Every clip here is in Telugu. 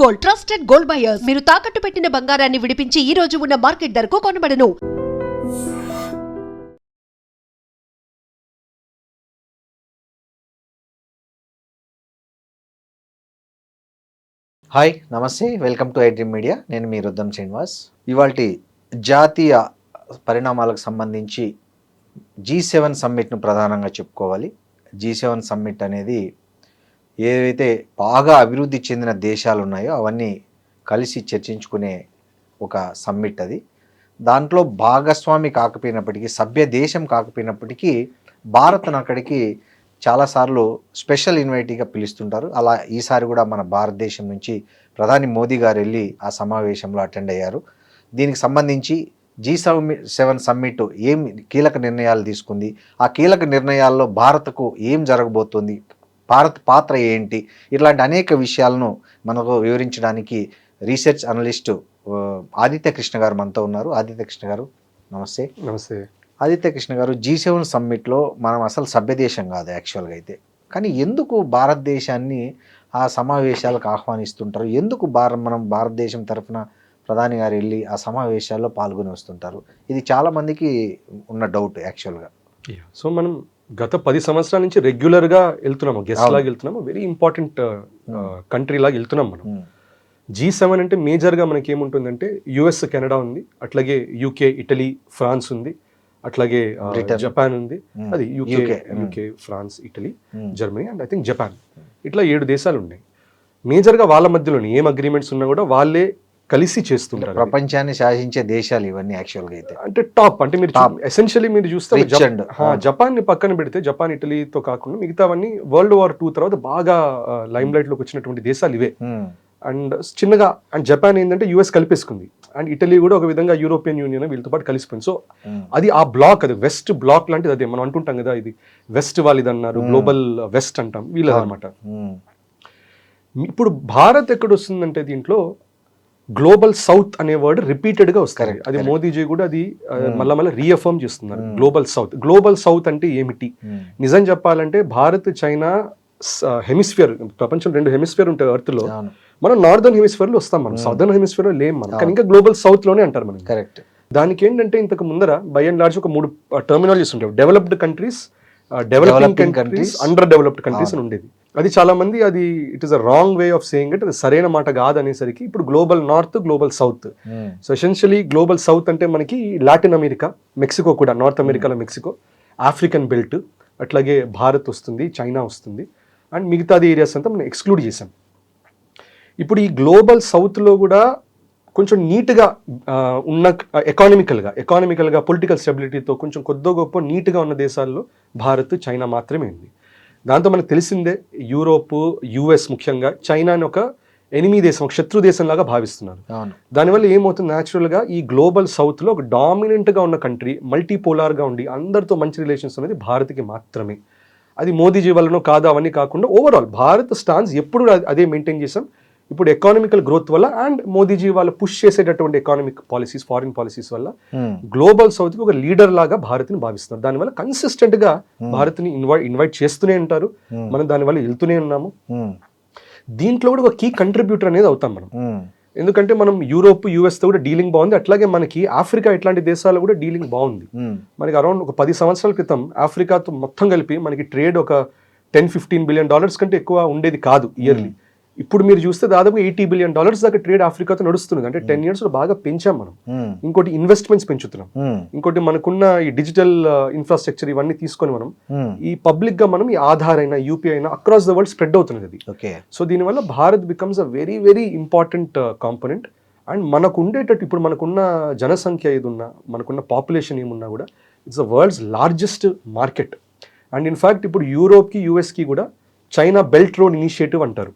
Gold, trusted gold buyers. మీరు తాకట్టు పెట్టిన బంగారాన్ని విడిపించి ఈ రోజు ఉన్న మార్కెట్ ధరకు కొనబడను. హాయ్ నమస్తే, వెల్కమ్ టు ఐడ్రీమ్ మీడియా. నేను మీ రుద్దం శ్రీనివాస్. ఇవాల్టి జాతీయ పరిణామాలకు సంబంధించి G7 సమ్మిట్ను ప్రధానంగా చెప్పుకోవాలి. G7 సమ్మిట్ అనేది ఏవైతే బాగా అభివృద్ధి చెందిన దేశాలు ఉన్నాయో అవన్నీ కలిసి చర్చించుకునే ఒక సమ్మిట్ అది. దాంట్లో భాగస్వామి కాకపోయినప్పటికీ, సభ్య దేశం కాకపోయినప్పటికీ భారత్ను అక్కడికి చాలాసార్లు స్పెషల్ ఇన్వైటీగా పిలుస్తుంటారు. అలా ఈసారి కూడా మన భారతదేశం నుంచి ప్రధాని మోదీ గారు వెళ్ళి ఆ సమావేశంలో అటెండ్ అయ్యారు. దీనికి సంబంధించి G7 సమ్మిట్ ఏం కీలక నిర్ణయాలు తీసుకుంది, ఆ కీలక నిర్ణయాల్లో భారత్కు ఏం జరగబోతుంది, భారత్ పాత్ర ఏంటి, ఇట్లాంటి అనేక విషయాలను మనకు వివరించడానికి రీసెర్చ్ అనలిస్టు ఆదిత్య కృష్ణ గారు మనతో ఉన్నారు. ఆదిత్య కృష్ణ గారు నమస్తే. నమస్తే ఆదిత్య కృష్ణ గారు, G7 సమ్మిట్లో మనం అసలు సభ్యదేశం కాదు యాక్చువల్గా అయితే, కానీ ఎందుకు భారతదేశాన్ని ఆ సమావేశాలకు ఆహ్వానిస్తుంటారు? ఎందుకు మనం భారతదేశం తరఫున ప్రధాని గారు వెళ్ళి ఆ సమావేశాల్లో పాల్గొని వస్తుంటారు? ఇది చాలామందికి ఉన్న డౌట్ యాక్చువల్గా. సో మనం గత 10 సంవత్సరాల నుంచి రెగ్యులర్గా వెళ్తున్నాము, గెస్ట్ లాగా వెళ్తున్నాము, వెరీ ఇంపార్టెంట్ కంట్రీ లాగా వెళ్తున్నాం మనం. G7 అంటే మేజర్గా మనకి ఏముంటుందంటే యుఎస్, కెనడా ఉంది, అట్లాగే యూకే, ఇటలీ, ఫ్రాన్స్ ఉంది, అట్లాగే జపాన్ ఉంది, అది UK, France, Italy, Germany and I think Japan. ఇట్లా 7 దేశాలు ఉన్నాయి. మేజర్గా వాళ్ళ మధ్యలోని ఏం అగ్రిమెంట్స్ ఉన్నా కూడా వాళ్ళే కలిసి చేస్తుంటారు. ప్రపంచాన్ని శాసించే దేశాలు ఇవన్నీ యాక్చువల్గా అయితే, అంటే టాప్. అంటే మీరు ఎసెన్షియలీ మీరు చూస్తే జపాన్ ని పక్కన పెడితే, జపాన్, ఇటలీతో కాకుండా మిగతావన్నీ World War II తర్వాత బాగా లైమ్ లైట్ లోకి వచ్చినటువంటి దేశాలు ఇవే. అండ్ చిన్నగా అండ్ జపాన్ ఏంటంటే యుఎస్ కలిపేసుకుంది, అండ్ ఇటలీ కూడా ఒక విధంగా యూరోపియన్ యూనియన్ వీళ్ళతో పాటు కలిసిపోయింది. సో అది ఆ బ్లాక్, అది వెస్ట్ బ్లాక్ లాంటిది. అదే మనం అంటుంటాం కదా, ఇది వెస్ట్ వాళ్ళది అన్నారు, గ్లోబల్ వెస్ట్ అంటాం, వీళ్ళదన్నమాట. ఇప్పుడు భారత్ ఎక్కడ వస్తుందంటే దీంట్లో గ్లోబల్ సౌత్ అనే వర్డ్ రిపీటెడ్గా వస్తుంది. అది మోదీజీ కూడా అది మళ్ళీ రీఅఫర్మ్ చేస్తున్నారు, గ్లోబల్ సౌత్. గ్లోబల్ సౌత్ అంటే ఏమిటి? నిజం చెప్పాలంటే భారత్, చైనా హెమిస్ఫియర్, ప్రపంచం 2 హెమిస్ఫియర్ ఉంటాయి ఎర్త్లో. మనం నార్దర్న్ హెమిస్ఫియర్లో వస్తాం, మనం సౌదర్న్ హెమిస్ఫియర్లో లేం మనం, కానీ ఇంకా గ్లోబల్ సౌత్లోనే అంటారు మనం. కరెక్ట్. దానికి ఏంటంటే ఇంతకు ముందర బై అండ్ లార్జ్ ఒక 3 టర్మినాలజీస్ ఉంటాయి. Developed countries, developing countries, under developed countries అని ఉండేది. అది చాలా మంది అది it is a wrong way of saying it, అది సరైన మాట కాదనేసరికి ఇప్పుడు global north, global south. So essentially global south అంటే మనకి లాటిన్ అమెరికా, మెక్సికో కూడా, నార్త్ అమెరికాలో మెక్సికో, ఆఫ్రికన్ బెల్ట్, అట్లాగే భారత్ వస్తుంది, చైనా వస్తుంది, అండ్ మిగతాది ఏరియాస్ అంతా మనం ఎక్స్క్లూడ్ చేసాం. ఇప్పుడు ఈ గ్లోబల్ సౌత్లో కూడా కొంచెం నీట్గా ఉన్న ఎకానమికల్గా పొలిటికల్ స్టెబిలిటీతో కొంచెం కొద్దో గొప్ప నీట్గా ఉన్న దేశాల్లో భారత్, చైనా మాత్రమే ఉంది. దాంతో మనకు తెలిసిందే యూరోప్, యుఎస్ ముఖ్యంగా చైనాని ఒక ఎనిమీ దేశం, ఒక శత్రు దేశంలాగా భావిస్తున్నారు. దానివల్ల ఏమవుతుంది, న్యాచురల్గా ఈ గ్లోబల్ సౌత్లో ఒక డామినెంట్గా ఉన్న కంట్రీ, మల్టీపోలార్గా ఉండి అందరితో మంచి రిలేషన్స్ అనేది భారత్కి మాత్రమే. అది మోదీజీ వల్లనో కాదు అవన్నీ కాకుండా ఓవరాల్ భారత్ స్టాన్స్ ఎప్పుడు అదే మెయింటైన్ చేసాం. ఇప్పుడు ఎకానమికల్ గ్రోత్ వల్ల అండ్ మోదీజీ వాళ్ళు పుష్ చేసేటటువంటి ఎకానమిక్ పాలసీస్, ఫారిన్ పాలసీస్ వల్ల గ్లోబల్ సౌత్ కి ఒక లీడర్ లాగా భారత్ని భావిస్తున్నారు. దానివల్ల కన్సిస్టెంట్ గా భారత్ని ఇన్వైట్ చేస్తూనే ఉంటారు, మనం దానివల్ల వెళ్తూనే ఉన్నాము. దీంట్లో కూడా ఒక కీ కంట్రిబ్యూటర్ అనేది అవుతాం మనం. ఎందుకంటే మనం యూరోప్, యుఎస్ తో కూడా డీలింగ్ బాగుంది, అట్లాగే మనకి ఆఫ్రికా ఇట్లాంటి దేశాలు కూడా డీలింగ్ బాగుంది. మనకి అరౌండ్ ఒక 10 సంవత్సరాల క్రితం ఆఫ్రికాతో మొత్తం కలిపి మనకి ట్రేడ్ ఒక $10-15 బిలియన్ కంటే ఎక్కువ ఉండేది కాదు ఇయర్లీ. ఇప్పుడు మీరు చూస్తే దాదాపు $80 బిలియన్ దాకా ట్రేడ్ ఆఫ్రికాతో నడుస్తుంది. అంటే 10 years లో బాగా పెంచాం మనం. ఇంకోటి ఇన్వెస్ట్మెంట్స్ పెంచుతున్నాం, ఇంకోటి మనకున్న ఈ డిజిటల్ ఇన్ఫ్రాస్ట్రక్చర్ ఇవన్నీ తీసుకొని మనం ఈ పబ్లిక్ గా మనం ఈ ఆధార్ అయినా, యూపీఐ అయినా అక్రాస్ ద వరల్డ్ స్ప్రెడ్ అవుతున్నది అది. సో దీనివల్ల Bharat becomes a very very important component. And మనకు ఉండేటట్టు ఇప్పుడు మనకున్న జనసంఖ్య ఏదున్నా, మనకున్న పాపులేషన్ ఏమున్నా కూడా it's the world's largest market. And in fact ఇప్పుడు యూరోప్కి, యూఎస్కి కూడా చైనా బెల్ట్ రోడ్ ఇనిషియేటివ్ అంటారు.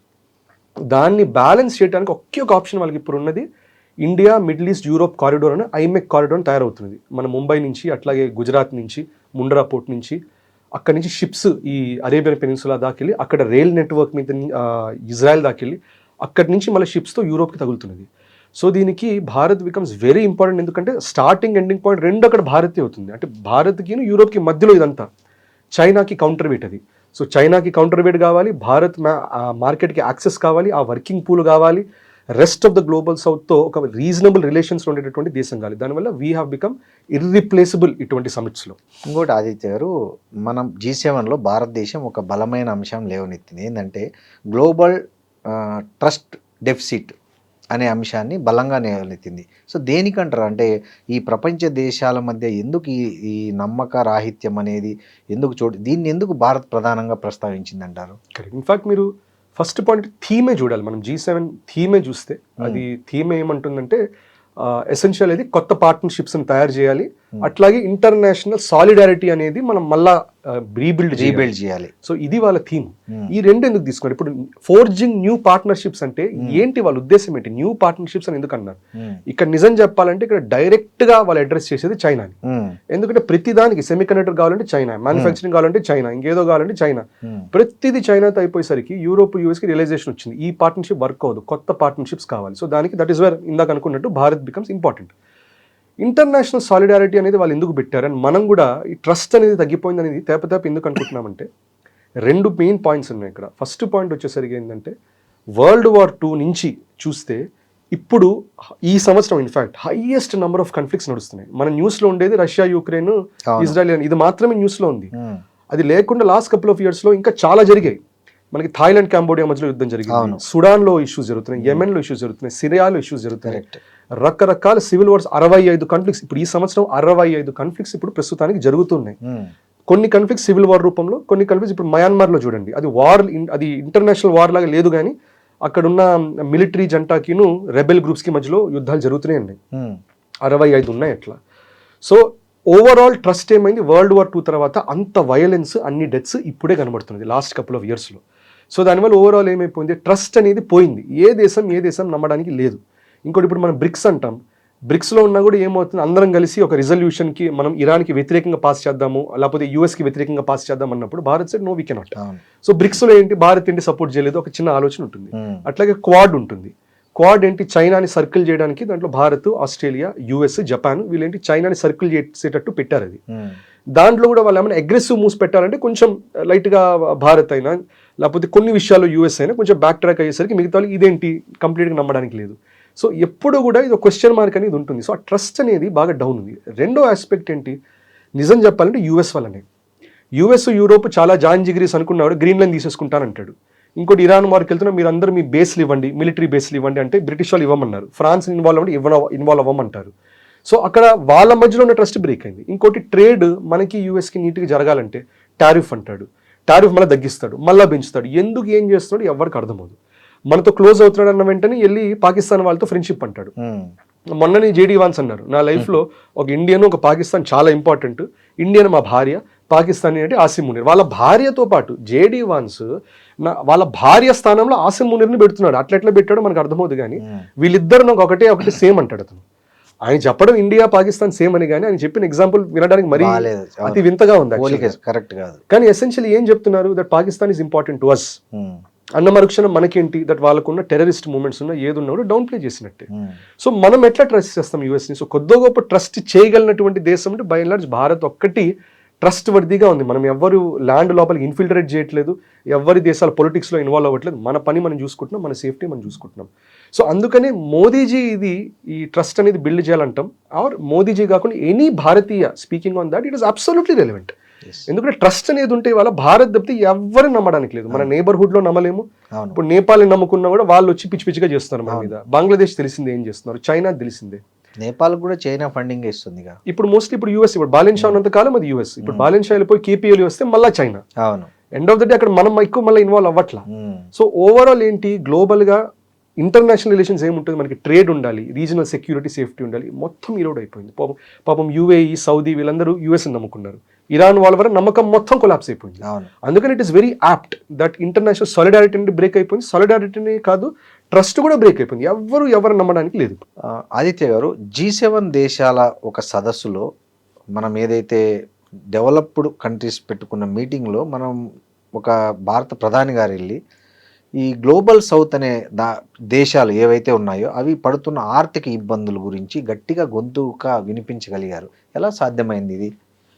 దాన్ని బ్యాలెన్స్ చేయడానికి ఒకే ఒక ఆప్షన్ వాళ్ళకి ఇప్పుడు ఉన్నది, India, middle east, Europe corridor అని ఐమెక్ కారిడోర్ తయారవుతున్నది. మన ముంబై నుంచి, అట్లాగే గుజరాత్ నుంచి, ముండ్రా పోర్ట్ నుంచి, అక్కడి నుంచి షిప్స్ ఈ అరేబియన్ పెనిన్సులా దాకెళ్ళి, అక్కడ రైల్ నెట్వర్క్ మీద ఇజ్రాయెల్ దాకెళ్ళి, అక్కడి నుంచి మళ్ళీ షిప్స్తో యూరోప్కి తగులుతున్నది. సో దీనికి భారత్ బికమ్స్ వెరీ ఇంపార్టెంట్. ఎందుకంటే స్టార్టింగ్ ఎండింగ్ పాయింట్ 2 అక్కడ భారతే అవుతుంది. అంటే భారత్కి యూరోప్కి మధ్యలో ఇదంతా. చైనాకి కౌంటర్ వెయిట్ అది. సో చైనాకి కౌంటర్ వెయిట్ కావాలి, భారత్ మార్కెట్కి యాక్సెస్ కావాలి, ఆ వర్కింగ్ పూల్ కావాలి, రెస్ట్ ఆఫ్ ద గ్లోబల్ సౌత్తో ఒక రీజనబుల్ రిలేషన్స్ ఉండేటటువంటి దేశం కావాలి. దానివల్ల వీ హ్యావ్ బికమ్ ఇర్రిప్లేసబుల్ ఇటువంటి సమిట్స్లో. ఇంకోటి ఆదిత్య గారు, మనం G7లో భారతదేశం ఒక బలమైన అంశం లేవనెత్తింది. ఏంటంటే గ్లోబల్ ట్రస్ట్ డెఫిసిట్ అనే అంశాన్ని బలంగా లేవనెత్తింది. సో దేనికంటారు, అంటే ఈ ప్రపంచ దేశాల మధ్య ఎందుకు ఈ నమ్మక రాహిత్యం అనేది ఎందుకు దీన్ని ఎందుకు భారత్ ప్రధానంగా ప్రస్తావించింది అంటారు? ఇన్ఫాక్ట్ మీరు ఫస్ట్ పాయింట్ థీమే చూడాలి. మనం G7 థీమే చూస్తే అది థీమ్ ఏమంటుందంటే ఎసెన్షియల్ ఇది కొత్త పార్ట్నర్షిప్స్ని తయారు చేయాలి, అట్లాగే ఇంటర్నేషనల్ సాలిడారిటీ అనేది మనం మళ్ళా రీబిల్డ్ చేయాలి. సో ఇది వాళ్ళ థీమ్. ఈ రెండు ఎందుకు తీసుకున్నారు? ఇప్పుడు ఫోర్జింగ్ న్యూ పార్ట్నర్షిప్స్ అంటే ఏంటి, వాళ్ళ ఉద్దేశం ఏంటి? న్యూ పార్ట్నర్షిప్స్ అని ఎందుకు అన్నారు? ఇక్కడ నిజం చెప్పాలంటే ఇక్కడ డైరెక్ట్ గా వాళ్ళు అడ్రస్ చేసేది చైనాని. ఎందుకంటే ప్రతి దానికి సెమీ కండక్టర్ కావాలంటే చైనా, మ్యానుఫ్యాక్చరింగ్ కావాలంటే చైనా, ఇంకేదో కావాలంటే చైనా, ప్రతిదీ చైనాతో అయిపోయేసరికి యూరోప్ యూఎస్ కి రియలైజేషన్ వచ్చింది ఈ పార్ట్నర్షిప్ వర్క్ అవ్వదు, కొత్త పార్ట్నర్షిప్స్ కావాలి. సో దానికి దట్ ఈస్ వేర్ ఇందాక అనుకున్నట్టు Bharat becomes important. International solidarity అనేది వాళ్ళు ఎందుకు పెట్టారు, అండ్ మనం కూడా ఈ ట్రస్ట్ అనేది తగ్గిపోయింది అనేది తేప ఎందుకు అనుకుంటున్నామంటే రెండు మెయిన్ పాయింట్స్ ఉన్నాయి ఇక్కడ. ఫస్ట్ పాయింట్ వచ్చేసరికి ఏంటంటే World War II నుంచి చూస్తే ఇప్పుడు ఈ సంవత్సరం in fact highest number of conflicts నడుస్తున్నాయి. మన న్యూస్లో ఉండేది రష్యా, యుక్రెయిన్, ఇజ్రాయెల్, ఇది మాత్రమే న్యూస్లో ఉంది. అది లేకుండా లాస్ట్ కపుల్ ఆఫ్ ఇయర్స్లో ఇంకా చాలా జరిగాయి. మనకి థాయిలాండ్, కాంబోడియా మధ్యలో యుద్ధం జరిగింది, సుడాన్లో ఇష్యూస్ జరుగుతున్నాయి, యెమెన్లో ఇష్యూస్ జరుగుతున్నాయి, సిరియాలో ఇష్యూస్ జరుగుతున్నాయి, రకరకాల సివిల్ వార్స్, 65 కాన్ఫ్లిక్ట్స్ ఇప్పుడు ఈ సంవత్సరం 65 కాన్ఫ్లిక్ట్స్ ఇప్పుడు ప్రస్తుతానికి జరుగుతున్నాయి. కొన్ని కాన్ఫ్లిక్ట్స్ సివిల్ వార్ రూపంలో, కొన్ని కాన్ఫ్లిక్ట్స్ ఇప్పుడు మయన్మార్లో చూడండి, అది వార్, అది ఇంటర్నేషనల్ వార్ లాగా లేదు కానీ అక్కడున్న మిలిటరీ జంటాకిను రెబెల్ గ్రూప్స్కి మధ్యలో యుద్ధాలు జరుగుతూనే ఉన్నాయి, 65 ఉన్నాయి అట్లా. సో ఓవరాల్ ట్రస్ట్ ఏమైంది World War II తర్వాత అంత వయలెన్స్, అన్ని డెత్స్ ఇప్పుడే కనబడుతుంది లాస్ట్ కపుల్ ఆఫ్ ఇయర్స్లో. సో దానివల్ల ఓవరాల్ ఏమైపోయింది, ట్రస్ట్ అనేది పోయింది. ఏ దేశం నమ్మడానికి లేదు. ఇంకోటి ఇప్పుడు మనం బ్రిక్స్ అంటాం, బ్రిక్స్లో ఉన్నా కూడా ఏమవుతుంది, అందరం కలిసి ఒక రిజల్యూషన్కి మనం ఇరాన్కి వ్యతిరేకంగా పాస్ చేద్దాము, లేకపోతే యూఎస్కి వ్యతిరేకంగా పాస్ చేద్దాం అన్నప్పుడు Bharat side no we cannot. So బ్రిక్స్లో ఏంటి, భారత్ ఏంటి సపోర్ట్ చేయలేదు, ఒక చిన్న ఆలోచన ఉంటుంది. అట్లాగే క్వాడ్ ఉంటుంది. క్వాడ్ ఏంటి, చైనాని సర్కిల్ చేయడానికి, దాంట్లో భారత్, ఆస్ట్రేలియా, యుఎస్, జపాన్ వీళ్ళేంటి చైనాని సర్కిల్ చేసేటట్టు పెట్టారు. అది దాంట్లో కూడా వాళ్ళు ఏమైనా అగ్రెసివ్ మూవ్స్ పెట్టారంటే కొంచెం లైట్గా భారత్ అయినా లేకపోతే కొన్ని విషయాల్లో యూఎస్ అయినా కొంచెం బ్యాక్ ట్రాక్ అయ్యేసరికి మిగతా వాళ్ళు ఇదేంటి కంప్లీట్గా నమ్మడానికి లేదు. సో ఎప్పుడు కూడా ఇది ఒక క్వశ్చన్ మార్క్ అనేది ఉంటుంది. సో ఆ ట్రస్ట్ అనేది బాగా డౌన్ ఉంది. రెండో ఆస్పెక్ట్ ఏంటి, నిజం చెప్పాలంటే యూఎస్ వల్లనే. యూఎస్, యూరోప్ చాలా జాంజిగిరీస్ అనుకున్నాడు, గ్రీన్లాండ్ తీసేసుకుంటానంటాడు. ఇంకోటి ఇరాన్ వారికి వెళ్తున్నా, మీరు అందరూ మీ బేస్లు ఇవ్వండి, మిలిటరీ బేస్లు ఇవ్వండి అంటే బ్రిటిష్ వాళ్ళు ఇవ్వమన్నారు, ఫ్రాన్స్ ఇన్వాల్వ్ అవ్వమంటారు. సో అక్కడ వాళ్ళ మధ్యలో ఉన్న ట్రస్ట్ బ్రేక్ అయింది. ఇంకోటి ట్రేడ్ మనకి యూఎస్కి నీట్గా జరగాలంటే టారిఫ్ అంటాడు, టారిఫ్ మళ్ళీ తగ్గిస్తాడు, మళ్ళీ పెంచుతాడు, ఎందుకు ఏం చేస్తున్నాడు ఎవరికి అర్థమవుదు. మనతో క్లోజ్ అవుతున్నాడు అన్న వెంటనే వెళ్ళి పాకిస్తాన్ వాళ్ళతో ఫ్రెండ్షిప్ అంటాడు. మొన్నని జేడీ వాన్స్ అన్నారు, నా లైఫ్లో ఒక ఇండియన్, ఒక పాకిస్తాన్ చాలా ఇంపార్టెంట్, ఇండియన్ మా భార్య, పాకిస్తానీ అంటే ఆసిమ్ మునీర్. వాళ్ళ భార్యతో పాటు జేడీ వాన్స్ వాళ్ళ భార్య స్థానంలో ఆసిమ్ మునీర్ని పెడుతున్నాడు. అట్లా పెట్టాడో మనకు అర్థమవుతుంది. కానీ వీళ్ళిద్దరు నాకు ఒకటే సేమ్ అంటాడు అతను. ఆయన చెప్పడం ఇండియా పాకిస్తాన్ సేమ్ అని, కానీ ఆయన చెప్పిన ఎగ్జాంపుల్ వినడానికి మరీ అతి వింతగా ఉంది, కరెక్ట్ కాదు. కానీ ఎసెన్షియల్లీ ఏం చెప్తున్నారు, that Pakistan is important to us అన్న మరుక్షణం మనకేంటి, దట్ వాళ్ళకున్న టెర్రరిస్ట్ మూవ్మెంట్స్ ఉన్న ఏది ఉన్నా కూడా డౌన్ ప్లే చేసినట్టే. సో మనం ఎట్లా ట్రస్ట్ చేస్తాం యూఎస్ని? సో కొద్ది గొప్ప ట్రస్ట్ చేయగలిగినటువంటి దేశం అంటే బై అండ్ లార్జ్ భారత్ ఒక్కటి ట్రస్ట్ వర్దిగా ఉంది. మనం ఎవ్వరు ల్యాండ్ లోపలికి ఇన్ఫిల్ట్రేట్ చేయట్లేదు, ఎవరి దేశాల పొలిటిక్స్లో ఇన్వాల్వ్ అవ్వట్లేదు, మన పని మనం చూసుకుంటున్నాం, మన సేఫ్టీ మనం చూసుకుంటున్నాం. సో అందుకనే మోదీజీ ఈ ట్రస్ట్ అనేది బిల్డ్ చేయాలంటాం. ఆర్ మోదీజీ కాకుండా any Bharatiya speaking on that it is absolutely relevant. ఎందుకంటే ట్రస్ట్ అనేది ఉంటే వాళ్ళ భారత్ తప్పితే ఎవరిని నమ్మడానికి లేదు. మన నేబర్హుడ్ లో నమ్మలేము. ఇప్పుడు నేపాల్ని నమ్ముకున్నా కూడా వాళ్ళు వచ్చి పిచ్చి పిచ్చిగా చేస్తున్నారు మన మీద. బంగ్లాదేశ్ తెలిసిందే ఏం చేస్తున్నారు, చైనా తెలిసిందే, నేపాల్ కూడా చైనా ఫండింగ్ ఇస్తుంది. ఇప్పుడు మోస్ట్లీ ఇప్పుడు యూఎస్, ఇప్పుడు బాలెన్ షా ఉన్నంత కాలం అది యూఎస్, ఇప్పుడు బాలెన్ షా వెళ్ళిపోయి కేపీఎల్ వస్తే మళ్ళీ చైనా. అవును, ఎండ్ ఆఫ్ ద డే అక్కడ మనం ఎక్కువ మళ్ళీ ఇన్వాల్వ్ అవ్వట్లా. సో ఓవరాల్ ఏంటి, గ్లోబల్ గా ఇంటర్నేషనల్ రిలేషన్స్ ఏముంటుంది, మనకి ట్రేడ్ ఉండాలి, రీజనల్ సెక్యూరిటీ, సేఫ్టీ ఉండాలి, మొత్తం ఈరోడ్ అయిపోయింది. పాపం యూఏఈ, సౌదీ వీళ్ళందరూ యూఎస్ నమ్ముకున్నారు, ఇరాన్ వాళ్ళ వల్ల నమ్మకం మొత్తం కొలాప్స్ అయిపోయింది. అందుకని it is very apt that international solidarity అనేది బ్రేక్ అయిపోయింది. సాలిడారిటీనే కాదు, ట్రస్ట్ కూడా బ్రేక్ అయిపోయింది. ఎవరు నమ్మడానికి లేదు. ఆదిత్య గారు, G7 దేశాల ఒక సదస్సులో మనం ఏదైతే డెవలప్డ్ కంట్రీస్ పెట్టుకున్న మీటింగ్లో మనం ఒక భారత ప్రధాని గారు వెళ్ళి ఈ గ్లోబల్ సౌత్ అనే దేశాలు ఏవైతే ఉన్నాయో అవి పడుతున్న ఆర్థిక ఇబ్బందుల గురించి గట్టిగా గొంతుగా వినిపించగలిగారు. ఎలా సాధ్యమైంది ఇది?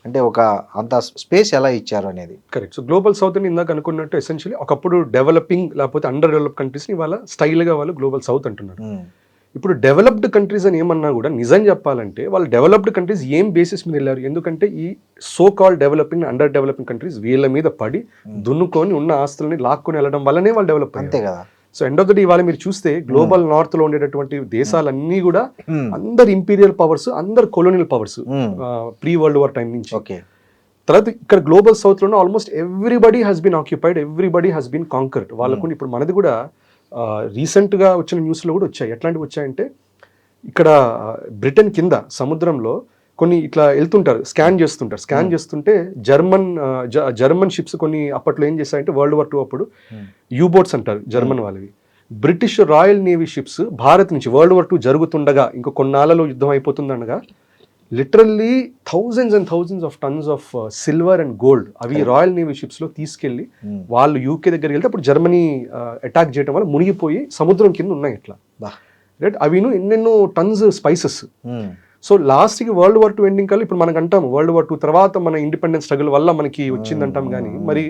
అంటే ఒక అంత స్పేస్ ఎలా ఇచ్చారు అనేది. కరెక్ట్. సో గ్లోబల్ సౌత్ అని ఇందాక అనుకున్నట్టు ఎసెన్షియలీ ఒకప్పుడు డెవలపింగ్ లేకపోతే అండర్ డెవలప్ కంట్రీస్ని ఇవాళ స్టైల్గా వాళ్ళు గ్లోబల్ సౌత్ అంటున్నారు. ఇప్పుడు డెవలప్డ్ కంట్రీస్ అని ఏమన్నా కూడా నిజం చెప్పాలంటే వాళ్ళు డెవలప్డ్ కంట్రీస్ ఏం బేసిస్ మీద వెళ్ళారు? ఎందుకంటే ఈ so call developing under developing countries వీళ్ళ మీద పడి దున్నుకొని ఉన్న ఆస్తులని లాక్కొని వెళ్ళడం వల్లనే వాళ్ళు డెవలప్ అంతే కదా. So end of the day ఇవాళ మీరు చూస్తే గ్లోబల్ నార్త్ లో ఉండేటటువంటి దేశాలన్నీ కూడా అందరు ఇంపీరియల్ పవర్స్, అందరు colonial powers pre world war time నుంచి. ఓకే. తర్వాత ఇక్కడ గ్లోబల్ సౌత్ లోనే almost everybody has been occupied, everybody has been conquered. వాళ్ళకు ఇప్పుడు మనది కూడా రీసెంట్ గా వచ్చిన న్యూస్ లో కూడా వచ్చాయి. ఎట్లాంటివి వచ్చాయంటే ఇక్కడ బ్రిటన్ కింద సముద్రంలో కొన్ని ఇట్లా వెళ్తుంటారు, స్కాన్ చేస్తుంటే జర్మన్ షిప్స్ కొన్ని అప్పట్లో ఏం చేశాయంటే వరల్డ్ వార్ 2 అప్పుడు యూబోట్స్ అంటారు జర్మన్ వాళ్ళవి, British Royal Navy ships Bharat నుంచి వరల్డ్ వార్ 2 జరుగుతుండగా ఇంకో కొన్నాళ్ళలో యుద్ధం అయిపోతుందనగా literally thousands and thousands of tons of silver and gold అవి రాయల్ నేవీ షిప్స్ లో తీసుకెళ్లి వాళ్ళు యూకే దగ్గరికి వెళ్తే అప్పుడు జర్మనీ అటాక్ చేయడం వల్ల మునిగిపోయి సముద్రం కింద ఉన్నాయి ఇట్లా. రైట్. అవిను ఎన్నెన్నో టన్స్ స్పైసెస్. సో లాస్ట్కి వరల్డ్ వార్ 2 ఎండింగ్ కల్లా ఇప్పుడు మనకు అంటాం వరల్డ్ వార్ 2 తర్వాత మన ఇండిపెండెన్స్ స్ట్రగుల్ వల్ల మనకి వచ్చిందంటాం, కానీ మరి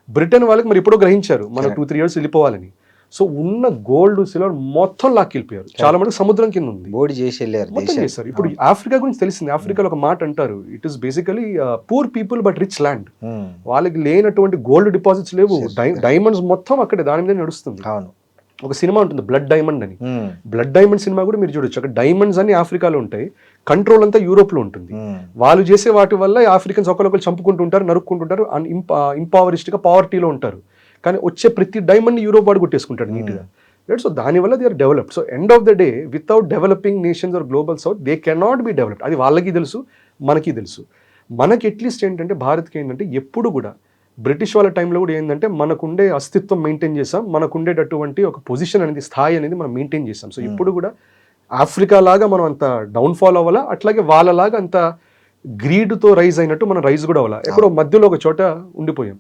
బ్రిటన్ వాళ్ళకి మరి ఎప్పుడో గ్రహించారు మన 2-3 years వెళ్ళిపోవాలని. సో ఉన్న గోల్డ్ సిల్వర్ మొత్తం లాక్కెళ్ళిపోయారు. చాలా మంది సముద్రం కింద ఉంది, బోర్డు చేసి వెళ్ళారు, మొత్తం చేశారు. ఇప్పుడు ఆఫ్రికా గురించి తెలిసింది. ఆఫ్రికాలో ఒక మాట అంటారు, it is basically poor people but rich land. వాళ్ళకి లేనటువంటి గోల్డ్ డిపాజిట్స్ లేవు, డైమండ్స్ మొత్తం అక్కడే దాని మీద నడుస్తుంది. అవును. ఒక సినిమా ఉంటుంది బ్లడ్ డైమండ్ అని, బ్లడ్ డైమండ్ సినిమా కూడా మీరు చూడొచ్చు. అక్కడ డైమండ్స్ అన్ని ఆఫ్రికాలో ఉంటాయి, కంట్రోల్ అంతా యూరోప్ లో ఉంటుంది. వాళ్ళు చేసే వాటి వల్ల ఆఫ్రికన్స్ ఒకరికొకరు చంపుకుంటుంటారు, నరుక్కుంటుంటారు, ఇంపవరిస్ట్ గా పావర్టీలో ఉంటారు. కానీ వచ్చే ప్రతి డైమండ్ యూరోప్ వాడు కొట్టేసుకుంటాడు నీట్గా. రైట్. సో దానివల్ల they are developed. So end of the day without developing nations or global south they cannot be developed. అది వాళ్ళకి తెలుసు, మనకి తెలుసు. మనకి అట్లీస్ట్ ఏంటంటే భారత్కి ఏంటంటే ఎప్పుడు కూడా బ్రిటిష్ వాళ్ళ టైంలో కూడా ఏంటంటే మనకుండే అస్తిత్వం మెయింటైన్ చేసాం, మనకుండేటటువంటి ఒక పొజిషన్ అనేది, స్థాయి అనేది మనం మెయింటైన్ చేసాం. సో ఇప్పుడు కూడా ఆఫ్రికా లాగా మనం అంత డౌన్ఫాల్ అవ్వాలా, అట్లాగే వాళ్ళలాగా అంత గ్రీడ్తో రైజ్ అయినట్టు మనం రైజ్ కూడా అవ్వాలా. ఎక్కడో మధ్యలో ఒక చోట ఉండిపోయాం.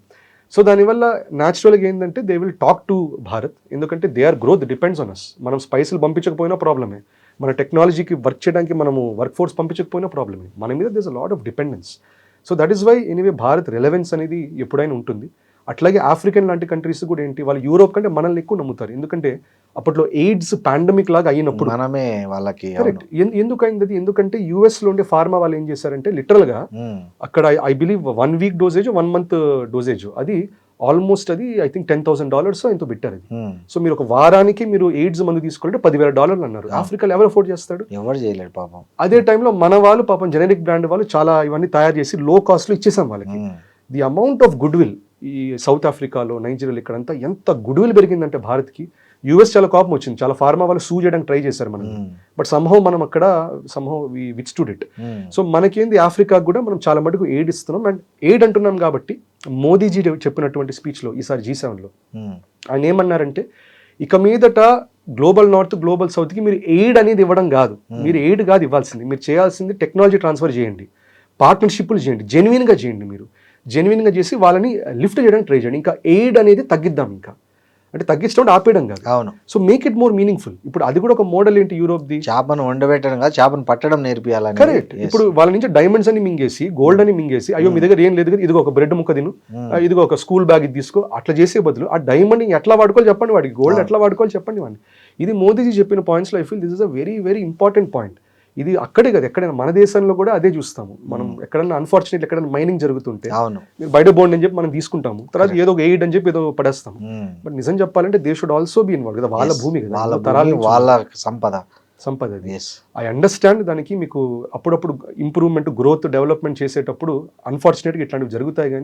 సో దానివల్ల న్యాచురల్గా ఏంటంటే they will talk to Bharat, ఎందుకంటే they are growth depends on us. మనం స్పైసులు పంపించకపోయినా ప్రాబ్లమే, మన టెక్నాలజీకి వర్క్ చేయడానికి మనము వర్క్ ఫోర్స్ పంపించకపోయినా ప్రాబ్లమే, మన మీద there is a lot of dependence. So that is why anyway Bharat relevance అనేది ఎప్పుడైనా ఉంటుంది. అట్లాగే ఆఫ్రికన్ లాంటి కంట్రీస్ కూడా ఏంటి, వాళ్ళు యూరోప్ కంటే మనల్ని ఎక్కువ నమ్ముతారు. ఎందుకంటే అప్పట్లో ఎయిడ్స్ పాండమిక్ లాగా అయినప్పుడు మనమే వాళ్ళకి. కరెక్ట్. ఎందుకైంది అది? ఎందుకంటే యూఎస్ లో ఉండే ఫార్మా వాళ్ళు ఏం చేశారంటే లిటరల్ గా అక్కడ I believe 1 week dosage 1 month dosage అది ఆల్మోస్ట్ అది ఐ థింక్ $10,000 ఎంతో పెట్టారు అది. సో మీరు ఒక వారానికి మీరు ఎయిడ్స్ మందు తీసుకుంటే $10,000 అన్నారు. ఆఫ్రికాలో ఎవరు అఫోర్డ్ చేస్తాడు? ఎవరు చేయలేడు పాపం. అదే టైంలో మన వాళ్ళు పాపం జెనరిక్ బ్రాండ్ వాళ్ళు చాలా ఇవన్నీ తయారు చేసి లో కాస్ట్ లో ఇచ్చేసాం వాళ్ళకి. The amount of good will ఈ సౌత్ ఆఫ్రికాలో, నైజీరియాలో ఇక్కడంతా ఎంత గుడ్ విల్ పెరిగిందంటే భారత్కి. యూఎస్ చాలా కోపం వచ్చింది, చాలా ఫార్మా వాళ్ళు సూ చేయడానికి ట్రై చేశారు మనం, బట్ సంహవ్ మనం అక్కడ సంహవ్ వి విత్స్టూడ్ ఇట్. సో మనకేంది ఆఫ్రికాకు కూడా మనం చాలా మటుకు ఎయిడ్ ఇస్తున్నాం. అండ్ ఎయిడ్ అంటున్నాం కాబట్టి మోదీజీ చెప్పినటువంటి స్పీచ్లో ఈసారి G7లో ఆయన ఏమన్నారంటే, ఇక మీదట గ్లోబల్ నార్త్ గ్లోబల్ సౌత్కి మీరు ఎయిడ్ అనేది ఇవ్వడం కాదు, మీరు ఎయిడ్ కాదు ఇవ్వాల్సింది, మీరు చేయాల్సింది టెక్నాలజీ ట్రాన్స్ఫర్ చేయండి, పార్ట్నర్షిప్లు చేయండి, జెన్యున్గా చేయండి. మీరు జెన్యున్గా చేసి వాళ్ళని లిఫ్ట్ చేయడానికి ట్రై చేయండి. ఇంకా ఎయిడ్ అనేది తగ్గిద్దాం, ఇంకా అంటే తగ్గించడం ఆపేయడం కాదు. అవును. So make it more meaningful. ఇప్పుడు అది కూడా ఒక మోడల్ ఏంటి యూరోప్ ది, చేపను వండబెట్టడం కాదు, చేపను పట్టడం నేర్పియాలని. కరెక్ట్. ఇప్పుడు వాళ్ళ నుంచి డైమండ్స్ అని మింగేసి, గోల్డ్ అని మింగేసి, అయ్యో మీ దగ్గర ఏం లేదు కదా, ఇదిగో ఒక బ్రెడ్ ముక్క తిను, ఇదిగో ఒక స్కూల్ బ్యాగ్ ఇది తీసుకో, అట్లా చేసే బదులు ఆ డైమండ్ ఎట్లా వాడుకోవాలి చెప్పండి, వాడికి గోల్డ్ ఎట్లా వాడుకోవాలి చెప్పండి వాడిని. ఇది మోదీజీ చెప్పిన పాయింట్స్లో I feel this is a very very important point. ఇది అక్కడే కదా, ఎక్కడైనా మన దేశంలో కూడా అదే చూస్తాము మనం. ఎక్కడైనా అన్ఫార్చునేట్లీ ఎక్కడైనా మైనింగ్ జరుగుతుంటే మీరు బయట బోండ్ అని చెప్పి మనం తీసుకుంటాము, తర్వాత ఏదో ఒక ఎయిడ్ అని చెప్పి ఏదో పడేస్తాము. బట్ నిజం చెప్పాలంటే they should also be involve కదా, వాళ్ళ భూమి కదా, వాళ్ళ తరాలు, వాళ్ళ సంపద అది. I understand. దానికి మీకు అప్పుడప్పుడు ఇంప్రూవ్మెంట్, గ్రోత్, డెవలప్మెంట్ చేసేటప్పుడు అన్ఫార్చునేట్గా ఇట్లాంటివి జరుగుతాయి.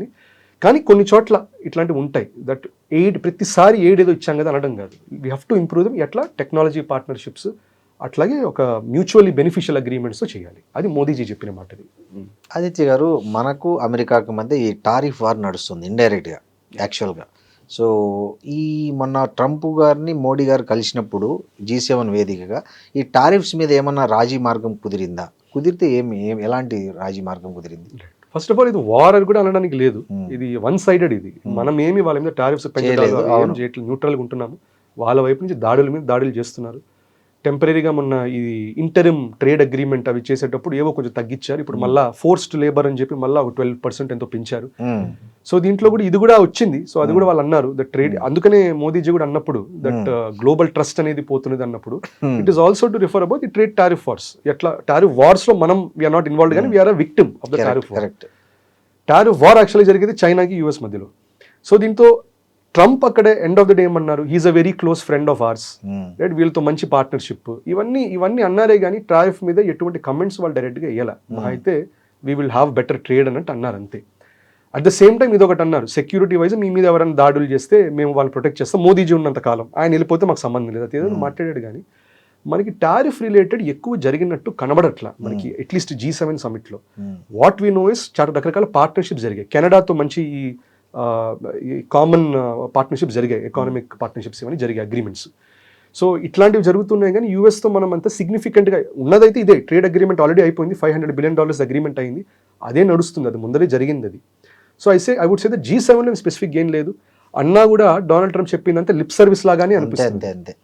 కానీ కొన్ని చోట్ల ఇట్లాంటివి ఉంటాయి. దట్ ఎయిడ్ ప్రతిసారి ఎయిడ్ ఏదో ఇచ్చాం కదా అనడం కాదు, we have to improve them. ఎట్లా టెక్నాలజీ పార్ట్నర్షిప్స్, అట్లాగే ఒక మ్యూచువల్లీ బెనిఫిషియల్ అగ్రిమెంట్స్తో చేయాలి. అది మోదీజీ చెప్పిన మాట. ఆదిత్య గారు, మనకు అమెరికాకు మధ్య ఈ టారిఫ్ వార్ నడుస్తుంది ఇండైరెక్ట్గా యాక్చువల్గా. సో ఈ మొన్న ట్రంప్ గారిని మోడీ గారు కలిసినప్పుడు G7 వేదికగా ఈ టారిఫ్స్ మీద ఏమన్నా రాజీ మార్గం కుదిరిందా? కుదిరితే ఎలాంటి రాజీ మార్గం కుదిరింది? ఫస్ట్ ఆఫ్ ఆల్ ఇది వార్ అని కూడా అనడానికి లేదు, ఇది 1-sided. ఇది మనం ఏమి వాళ్ళ మీద టారిఫ్స్ పెంచలేదు, న్యూట్రల్గా ఉంటున్నాము. వాళ్ళ వైపు నుంచి దాడుల మీద దాడులు చేస్తున్నారు. టెంపరీగా మొన్న ఇది ఇంటరిమ్ ట్రేడ్ అగ్రిమెంట్ అవి చేసేటప్పుడు ఏవో కొంచెం తగ్గించారు. ఇప్పుడు మళ్ళీ ఫోర్స్డ్ లేబర్ అని చెప్పి మళ్ళీ ఒక 12% ఎంతో పెంచారు. సో దీంట్లో కూడా ఇది కూడా వచ్చింది. సో అది కూడా వాళ్ళు అన్నారు దట్ ట్రేడ్, అందుకనే మోదీజీ కూడా అన్నప్పుడు దట్ గ్లోబల్ ట్రస్ట్ అనేది పోతున్నది అన్నప్పుడు it is also to refer about the trade tariff wars. ఎట్లా టారిఫ్ వార్స్ లో మనం వీఆర్ నాట్ ఇన్వాల్వ్డ్ కానీ we are a victim of the tariff war. Tariff war actually జరిగేది చైనాకి యూఎస్ మధ్యలో. సో దీంతో ట్రంప్ అక్కడే ఎండ్ ఆఫ్ ద డే ఏమన్నారు, he is a very close friend of ours, right, వీళ్ళతో మంచి పార్ట్నర్షిప్, ఇవన్నీ అన్నారే కానీ టారిఫ్ మీద ఎటువంటి కమెంట్స్ వాళ్ళు డైరెక్ట్గా వేయాల. అయితే we will have better trade అన్నట్టు అన్నారు అంతే. అట్ ద సేమ్ టైం ఇదొకటి అన్నారు, సెక్యూరిటీ వైజ్ మీ మీద ఎవరైనా దాడులు చేస్తే మేము వాళ్ళు ప్రొటెక్ట్ చేస్తాం, మోదీజీ ఉన్నంత కాలం, ఆయన వెళ్ళిపోతే మాకు సంబంధం లేదు. అది ఏదో మాట్లాడాడు కానీ మనకి టారిఫ్ రిలేటెడ్ ఎక్కువ జరిగినట్టు కనబడట్లా మనకి, అట్లీస్ట్ G7 సమిట్లో. వాట్ వీ నో ఇస్ చాలా రకరకాల పార్ట్నర్షిప్స్ జరిగాయి. కెనడాతో మంచి కామన్ పార్ట్నర్షిప్స్ జరిగాయి, ఎకానమిక్ పార్ట్నర్షిప్స్ ఇవన్నీ జరిగాయి, అగ్రిమెంట్స్. సో ఇట్లాంటివి జరుగుతున్నాయి కానీ యూఎస్తో మనం అంత సిగ్నిఫికెంట్గా ఉన్నదైతే ఇదే ట్రేడ్ అగ్రిమెంట్ ఆల్రెడీ అయిపోయింది, $500 బిలియన్ అగ్రిమెంట్ అయింది, అదే నడుస్తుంది, అది ముందరే జరిగింది అది. సో ఐ వుడ్ సే G7లో స్పెసిఫిక్ ఏం లేదు అన్నా కూడా డొనాల్డ్ ట్రంప్ చెప్పిందంటే లిప్ సర్వీస్ లాగానే అనిపిస్తుంది.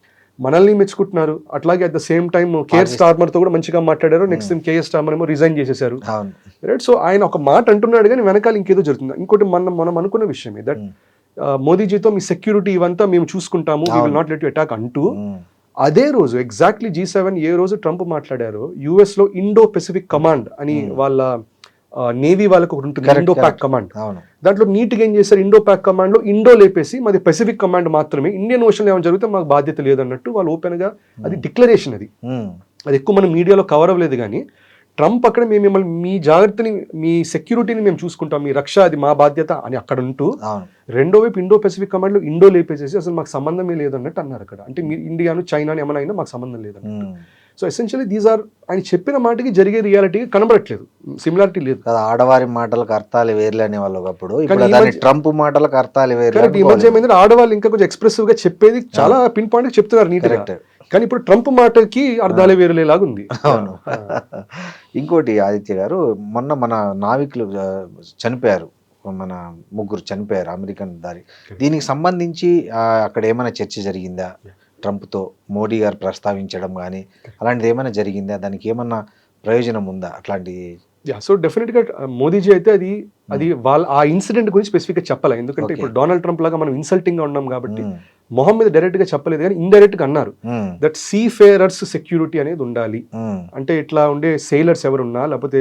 మనల్ని మెచ్చుకుంటున్నారు, అట్లాగే at the same time Keir Starmer తో కూడా మంచిగా మాట్లాడారు. నెక్స్ట్ టైం కేఎస్ స్టార్మర్ ఏమో రిజైన్ చేసేసారు, రైట్. సో ఆయన ఒక మాట అంటున్నాడు కానీ వెనకాల ఇంకేదో జరుగుతుంది. ఇంకోటి మనం అనుకున్న విషయమే దట్ మోదీజీతో మీ సెక్యూరిటీ ఇవంతా మేము చూసుకుంటాము, we will not let you attack అంటూ అదే రోజు ఎగ్జాక్ట్లీ G7 ఏ రోజు ట్రంప్ మాట్లాడారో యుఎస్ లో ఇండో పెసిఫిక్ కమాండ్ అని వాళ్ళ నేవీ వాళ్ళకు ఒకటి ఉంటుంది, ఇండో ప్యాక్ కమాండ్. దాంట్లో నీట్గా ఏం చేశారు, ఇండో ప్యాక్ కమాండ్ లో ఇండో లేపేసి మాది పెసిఫిక్ కమాండ్ మాత్రమే, ఇండియన్ ఓషన్ ఏమైనా జరిగితే మాకు బాధ్యత లేదన్నట్టు వాళ్ళు ఓపెన్ గా, అది డిక్లరేషన్. అది ఎక్కువ మనం మీడియాలో కవర్ అవ్వలేదు కానీ ట్రంప్ అక్కడ మేము మిమ్మల్ని మీ జాగ్రత్తని మీ సెక్యూరిటీని మేము చూసుకుంటాం, మీ రక్ష అది మా బాధ్యత అని అక్కడ ఉంటూ రెండో వైపు ఇండో పెసిఫిక్ కమాండ్ లో ఇండో లేపేసేసి అసలు మాకు సంబంధమే లేదన్నట్టు అన్నారు అక్కడ. అంటే మీ ఇండియాను చైనాను ఏమైనా అయినా మాకు సంబంధం లేదన్నట్టు. సో ఎసెన్షియల్లీ దీస్ ఆర్ ఆయన చెప్పిన మాటకి జరిగే రియాలిటీకి కనబడట్లేదు, సిమిలారిటీ లేదు. ఆడవారి మాటలకు అర్థాలు వేర్లే అనే వాళ్ళు ఒకప్పుడు, ట్రంప్ మాటలకు అర్థాలు వేరు. ఈ మధ్య ఏమైంది ఆడవాళ్ళు ఇంకా కొంచెం ఎక్స్ప్రెసివ్ గా చెప్పేది చాలా పిన్ పాయింట్ చెప్తున్నారు నీట్ గా, కానీ ఇప్పుడు ట్రంప్ మాటకి అర్థాలే వేరులేలాగా ఉంది. అవును. ఇంకోటి ఆదిత్య గారు, మొన్న మన నావికులు చనిపోయారు, మన 3 చనిపోయారు అమెరికన్ దారి. దీనికి సంబంధించి అక్కడ ఏమైనా చర్చ జరిగిందా, ట్రంప్తో మోడీ గారు ప్రస్తావించడం కానీ అలాంటిది ఏమైనా జరిగిందా, దానికి ఏమన్నా ప్రయోజనం ఉందా అట్లాంటి? సో డెఫినెట్గా మోదీజీ అయితే అది వాళ్ళ ఆ ఇన్సిడెంట్ గురించి స్పెసిఫిక్గా చెప్పాలి, ఎందుకంటే ఇప్పుడు డొనాల్డ్ ట్రంప్ లాగా మనం ఇన్సల్టింగ్ గా ఉన్నాం కాబట్టి మొహం మీద డైరెక్ట్ గా చెప్పలేదు కానీ ఇండైరెక్ట్ గా అన్నారు దట్ సీ ఫేరర్స్ సెక్యూరిటీ అనేది ఉండాలి. అంటే ఇట్లా ఉండే సెయిలర్స్ ఎవరున్నా లేకపోతే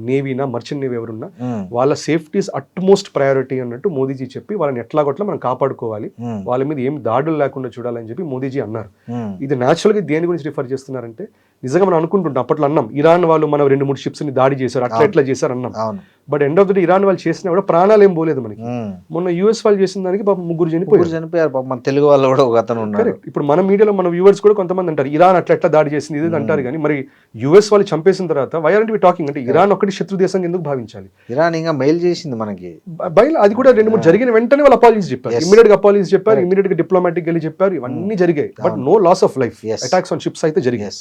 నేవీనా మర్చెంట్ నేవీ ఎవరున్నా వాళ్ళ సేఫ్టీస్ అట్మోస్ట్ ప్రయారిటీ అన్నట్టు మోదీజీ చెప్పి వాళ్ళని ఎట్లాగొట్లా మనం కాపాడుకోవాలి, వాళ్ళ మీద ఏం దాడులు లేకుండా చూడాలని చెప్పి మోదీజీ అన్నారు. ఇది న్యాచురల్ గా దేని గురించి రిఫర్ చేస్తున్నారంటే నిజంగా మనం అనుకుంటుంటాం, అప్పట్లో అన్నాం ఇరాన్ వాళ్ళు మనం 2-3 షిప్స్ ని దాడి చేశారు, అట్లా ఎట్లా చేశారు అన్నాం. But end of the day Iran వాళ్ళు చేసినా కూడా ప్రాణాలు ఏం పోలేదు మనకి. మొన్న యూఎస్ వాళ్ళు చేసిన దానికి పాపం 3 చనిపోయారు. మన తెలుగు వాళ్ళు కూడా ఒక అతను ఉన్నారు. ఇప్పుడు మన మీడియాలో మన వ్యూవర్స్ కూడా కొంతమంది అంటారు ఇరాన్ అట్లా ఎట్లా దాడి చేసింది ఇది అంటారు కానీ మరి యూఎస్ వాళ్ళు చంపేసిన తర్వాత వై ఆర్ వి టాకింగ్ అంటే ఇరాన్ ఒకటి శత్రు దేశంగా ఎందుకు భావించాలి? ఇరాన్ ఇంకా మెయిల్ చేసింది మనకి బయలు, అది కూడా 2-3 జరిగిన వెంటనే వాళ్ళు అపాలజీస్ చెప్పారు, ఇమీడియట్ గా అపాలజీస్ చెప్పారు, ఇమీడియట్ గా డిప్లొమాటిక్ వెళ్ళి చెప్పారు, ఇవన్నీ జరిగాయి. But no loss of life, attacks on ships అయితే జరిగాయి.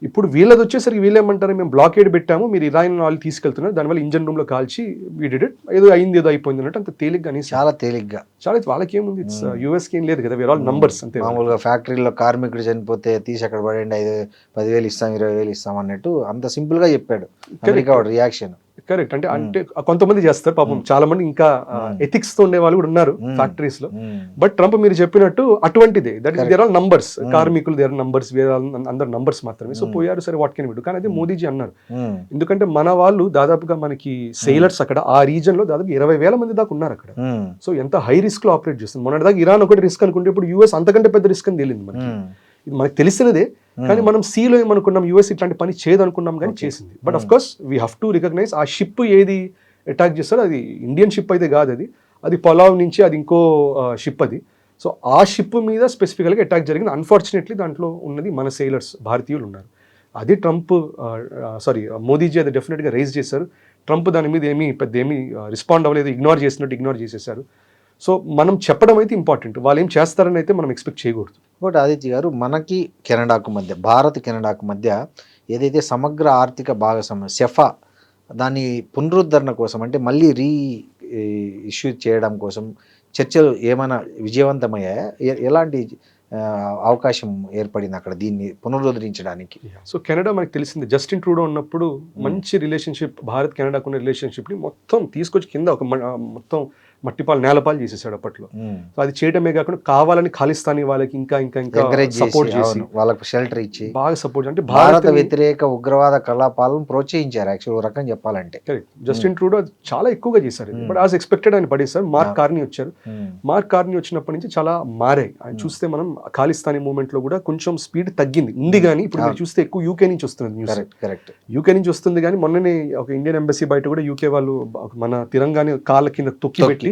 ఇప్పుడు వీళ్ళది వచ్చేసరికి వీళ్ళేమంటారు, మేము బ్లాకేడ్ పెట్టాము, మీరు ఇరాన్ వాళ్ళు తీసుకెళ్తున్నారు, దానివల్ల ఇంజన్ రూమ్ లో కాల్చి వీ డిడ్ ఇట్, ఏదో అయింది ఏదో అయిపోయింది అన్నట్టు అంత తేలిగ్గా, చాలా తేలిగ్గా, చాలా వాళ్ళకి ఏముంది, ఇట్స్ యూఎస్ కి ఏం లేదు కదా, వేర్ ఆల్ నంబర్స్ అంతే. మామూలుగా ఫ్యాక్టరీలో కార్మికుడు చనిపోతే తీసి అక్కడ పడండి 10,000 ఇస్తాం 20,000 ఇస్తాం అన్నట్టు అంత సింపుల్ గా చెప్పాడు రియాక్షన్. కరెక్ట్. అంటే కొంతమంది చేస్తారు పాపం, చాలా మంది ఇంకా ఎథిక్స్ తో ఉండే వాళ్ళు కూడా ఉన్నారు ఫ్యాక్టరీస్ లో. బట్ ట్రంప్ మీరు చెప్పినట్టు అటువంటిదే, that is their all numbers, కార్మికులు దేర్ నంబర్స్, అందరు నంబర్స్ మాత్రమే. సో పోయారు సరే వాట్ కెన్ వి డు, కానీ అదే మోదీజీ అన్నారు. ఎందుకంటే మన వాళ్ళు దాదాపుగా మనకి సెయిలర్స్ అక్కడ ఆ రీజన్ లో దాదాపు 20,000 మంది దాకా ఉన్నారు అక్కడ. సో ఎంత హై రిస్క్ లో ఆపరేట్ చేస్తుంది. మొన్నటిదాకా ఇరాన్ ఒకటి రిస్క్ అనుకుంటే ఇప్పుడు యూఎస్ అంతకంటే పెద్ద రిస్క్ అని తెలియదు మనకి. ఇది మనకు తెలిసినదే, కానీ మనం సీలో ఏమనుకున్నాం, యూఎస్ ఇట్లాంటి పని చేయదనుకున్నాం కానీ చేసింది. But of course we have to recognise ఆ షిప్ ఏది అటాక్ చేస్తారో అది ఇండియన్ షిప్ అయితే కాదు, అది పలావ్ నుంచి అది ఇంకో షిప్ అది. సో ఆ షిప్ మీద స్పెసిఫికల్గా అటాక్ జరిగింది. అన్ఫార్చునేట్లీ దాంట్లో ఉన్నది మన సెయిలర్స్, భారతీయులు ఉన్నారు. అది ట్రంప్ మోదీజీ అది డెఫినెట్గా రైజ్ చేశారు. ట్రంప్ దాని మీద ఏమీ రెస్పాండ్ అవ్వలేదు, ఇగ్నోర్ చేసేశారు. సో మనం చెప్పడం అయితే ఇంపార్టెంట్, వాళ్ళు ఏం చేస్తారని అయితే మనం ఎక్స్పెక్ట్ చేయకూడదు. ఒకటి ఆదిత్య గారు, మనకి కెనడాకు మధ్య, భారత్ కెనడాకు మధ్య ఏదైతే సమగ్ర ఆర్థిక భాగస్వామ్యం సెఫా దాని పునరుద్ధరణ కోసం, అంటే మళ్ళీ ఇష్యూ చేయడం కోసం చర్చలు ఏమైనా విజయవంతమయ్యాయా? ఎలాంటి అవకాశం ఏర్పడింది అక్కడ దీన్ని పునరుద్ధరించడానికి? సో కెనడా మనకి తెలిసింది, జస్టిన్ ట్రూడో ఉన్నప్పుడు మంచి రిలేషన్షిప్, భారత్ కెనడాకు ఉన్న రిలేషన్షిప్ని మొత్తం తీసుకొచ్చి కింద ఒక మొత్తం మట్టిపాలు నేలపాలు చేసేసాడు అప్పట్లో. సో అది చేయడమే కాకుండా కావాలని ఖాళిస్తానీ వాళ్ళకి ఇంకా ఇంకా ఇంకా సపోర్ట్ చేసి వాళ్ళకు షెల్టర్ ఇచ్చి బాగా సపోర్ట్, అంటే భారత వ్యతిరేక ఉగ్రవాద కలాపాలను ప్రోత్సహించారు యాక్చువల్ రకం చెప్పాలంటే. జస్టిన్ ట్రూడో చాలా ఎక్కువగా చేశారు. బట్ యాజ్ ఎక్స్పెక్టెడ్ ఆయన పడేశారు. మార్క్ కార్నీ వచ్చారు. మార్క్ కార్నీ వచ్చినప్పటి నుంచి చాలా మారాయి. ఆయన చూస్తే మనం ఖాళిస్తానీ మూవ్మెంట్ లో కూడా కొంచెం స్పీడ్ తగ్గింది ఉంది, కానీ ఇప్పుడు మీరు చూస్తే ఎక్కువ యూకే నుంచి వస్తుంది న్యూస్. యూకే నుంచి వస్తుంది, కానీ మొన్ననే ఒక ఇండియన్ ఎంబసీ బయట కూడా యూకే వాళ్ళు మన తిరంగాని కాళ్ళ కింద తొక్కి పెట్టి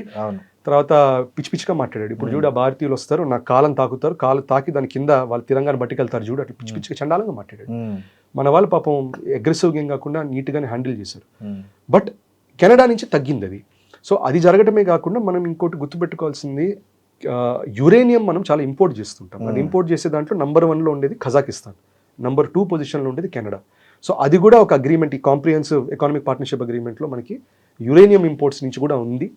తర్వాత పిచ్చి పిచ్చిగా మాట్లాడాడు. ఇప్పుడు చూడు, ఆ భారతీయులు వస్తారు, నా కాలం తాకుతారు, కాలు తాకి దాని కింద వాళ్ళ తిరంగాన్ని బట్టికెళ్తారు చూడు, అట్లా పిచ్చి పిచ్చిగా చండాలంగా మాట్లాడాడు. మన వాళ్ళు పాపం అగ్రెసివ్గా ఏం కాకుండా నీట్గానే హ్యాండిల్ చేశారు. బట్ కెనడా నుంచి తగ్గింది అది. సో అది జరగటమే కాకుండా మనం ఇంకోటి గుర్తుపెట్టుకోవాల్సింది, యురేనియం మనం చాలా ఇంపోర్ట్ చేస్తుంటాం. అది ఇంపోర్ట్ చేసే దాంట్లో నంబర్ 1లో ఉండేది కజాకిస్తాన్, నంబర్ 2 పొజిషన్లో ఉండేది కెనడా. సో అది కూడా ఒక అగ్రిమెంట్, ఈ కాంప్రిహెన్సివ్ ఎకనామిక్ పార్ట్నర్షిప్ అగ్రిమెంట్లో మనకి యురేనియం ఇంపోర్ట్స్ నుంచి కూడా ఉంది.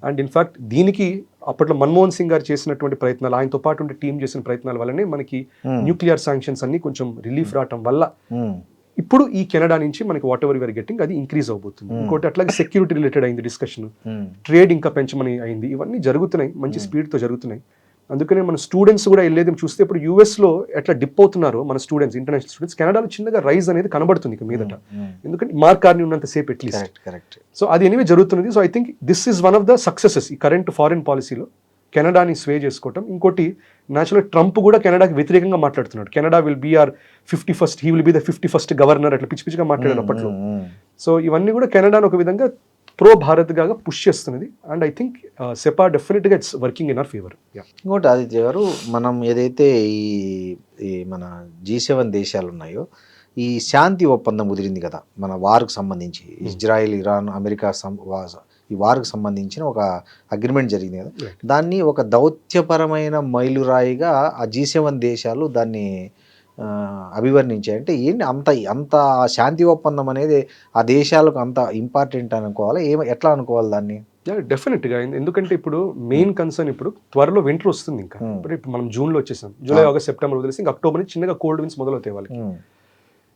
అండ్ ఇన్ఫాక్ట్ దీనికి అప్పట్లో మన్మోహన్ సింగ్ గారు చేసినటువంటి ప్రయత్నాలు, ఆయనతో పాటు ఉండే టీం చేసిన ప్రయత్నాల వల్లనే మనకి న్యూక్లియర్ శాంక్షన్స్ అన్ని కొంచెం రిలీఫ్ రావటం వల్ల ఇప్పుడు ఈ కెనడా నుంచి మనకి వాట్ ఎవర్ యూఆర్ గెట్టింగ్ అది ఇంక్రీజ్ అవబోతుంది. ఇంకోటి అట్లాగే సెక్యూరిటీ రిలేటెడ్ అయింది డిస్కషన్, ట్రేడ్ ఇంకా పెంచమని అయింది. ఇవన్నీ జరుగుతున్నాయి, మంచి స్పీడ్తో జరుగుతున్నాయి. అందుకనే మన స్టూడెంట్స్ కూడా వెళ్ళేది చూస్తే ఇప్పుడు యూఎస్లో ఎట్లా డిప్ అవుతున్నారో మన స్టూడెంట్స్, ఇంటర్నేషనల్ స్టూడెంట్స్, కెనడాలో చిన్నగా రైజ్ అనేది కనబడుతుంది ఇక మీదట, ఎందుకంటే మార్క్ కార్నీ ఉన్నంత సేపు అట్లీస్ట్. సో అది ఎనివే జరుగుతున్నది. So I think this is one of the successes ఈ కరెంట్ ఫారిన్ పాలసీలో, కెనడాని స్వే చేసుకోవటం. ఇంకోటి నేచురల్ ట్రంప్ కూడా కెనడాకి వ్యతిరేకంగా మాట్లాడుతున్నాడు. Canada will be our 51st, he will be the 51st governor, అట్లా పిచ్చి పిచ్చిగా మాట్లాడారు అప్పట్లో. సో ఇవన్నీ కూడా కెనడాను ఒక విధంగా ప్రో భారత్ గా పుష్ చేస్తున్నది. అండ్ ఐ థింక్ సెపా డెఫినెట్గా it's working in our favour. ఇంకోటి ఆదిత్య గారు, మనం ఏదైతే ఈ మన G7 దేశాలు ఉన్నాయో, ఈ శాంతి ఒప్పందం కుదిరింది కదా మన వార్కు సంబంధించి, ఇజ్రాయెల్, ఇరాన్, అమెరికా ఈ వార్కు సంబంధించిన ఒక అగ్రిమెంట్ జరిగింది కదా, దాన్ని ఒక దౌత్యపరమైన మైలురాయిగా ఆ G7 దేశాలు దాన్ని అభివర్ణించాయి. అంటే ఏంటి అంత శాంతి ఒప్పందం అనేది ఆ దేశాలకు అంత ఇంపార్టెంట్ అనుకోవాలా, ఎట్లా అనుకోవాలి దాన్ని? డెఫినెట్గా, ఎందుకంటే ఇప్పుడు మెయిన్ కన్సర్న్ ఇప్పుడు త్వరలో వింటర్ వస్తుంది. ఇంకా ఇప్పుడు మనం జూన్లో వచ్చేసాం, జూలై, ఆగస్ట్, సెప్టెంబర్ వదిలేసి ఇంకా అక్టోబర్ నుంచి చిన్నగా కోల్డ్ విన్స్ మొదలవుతాయి వాళ్ళకి.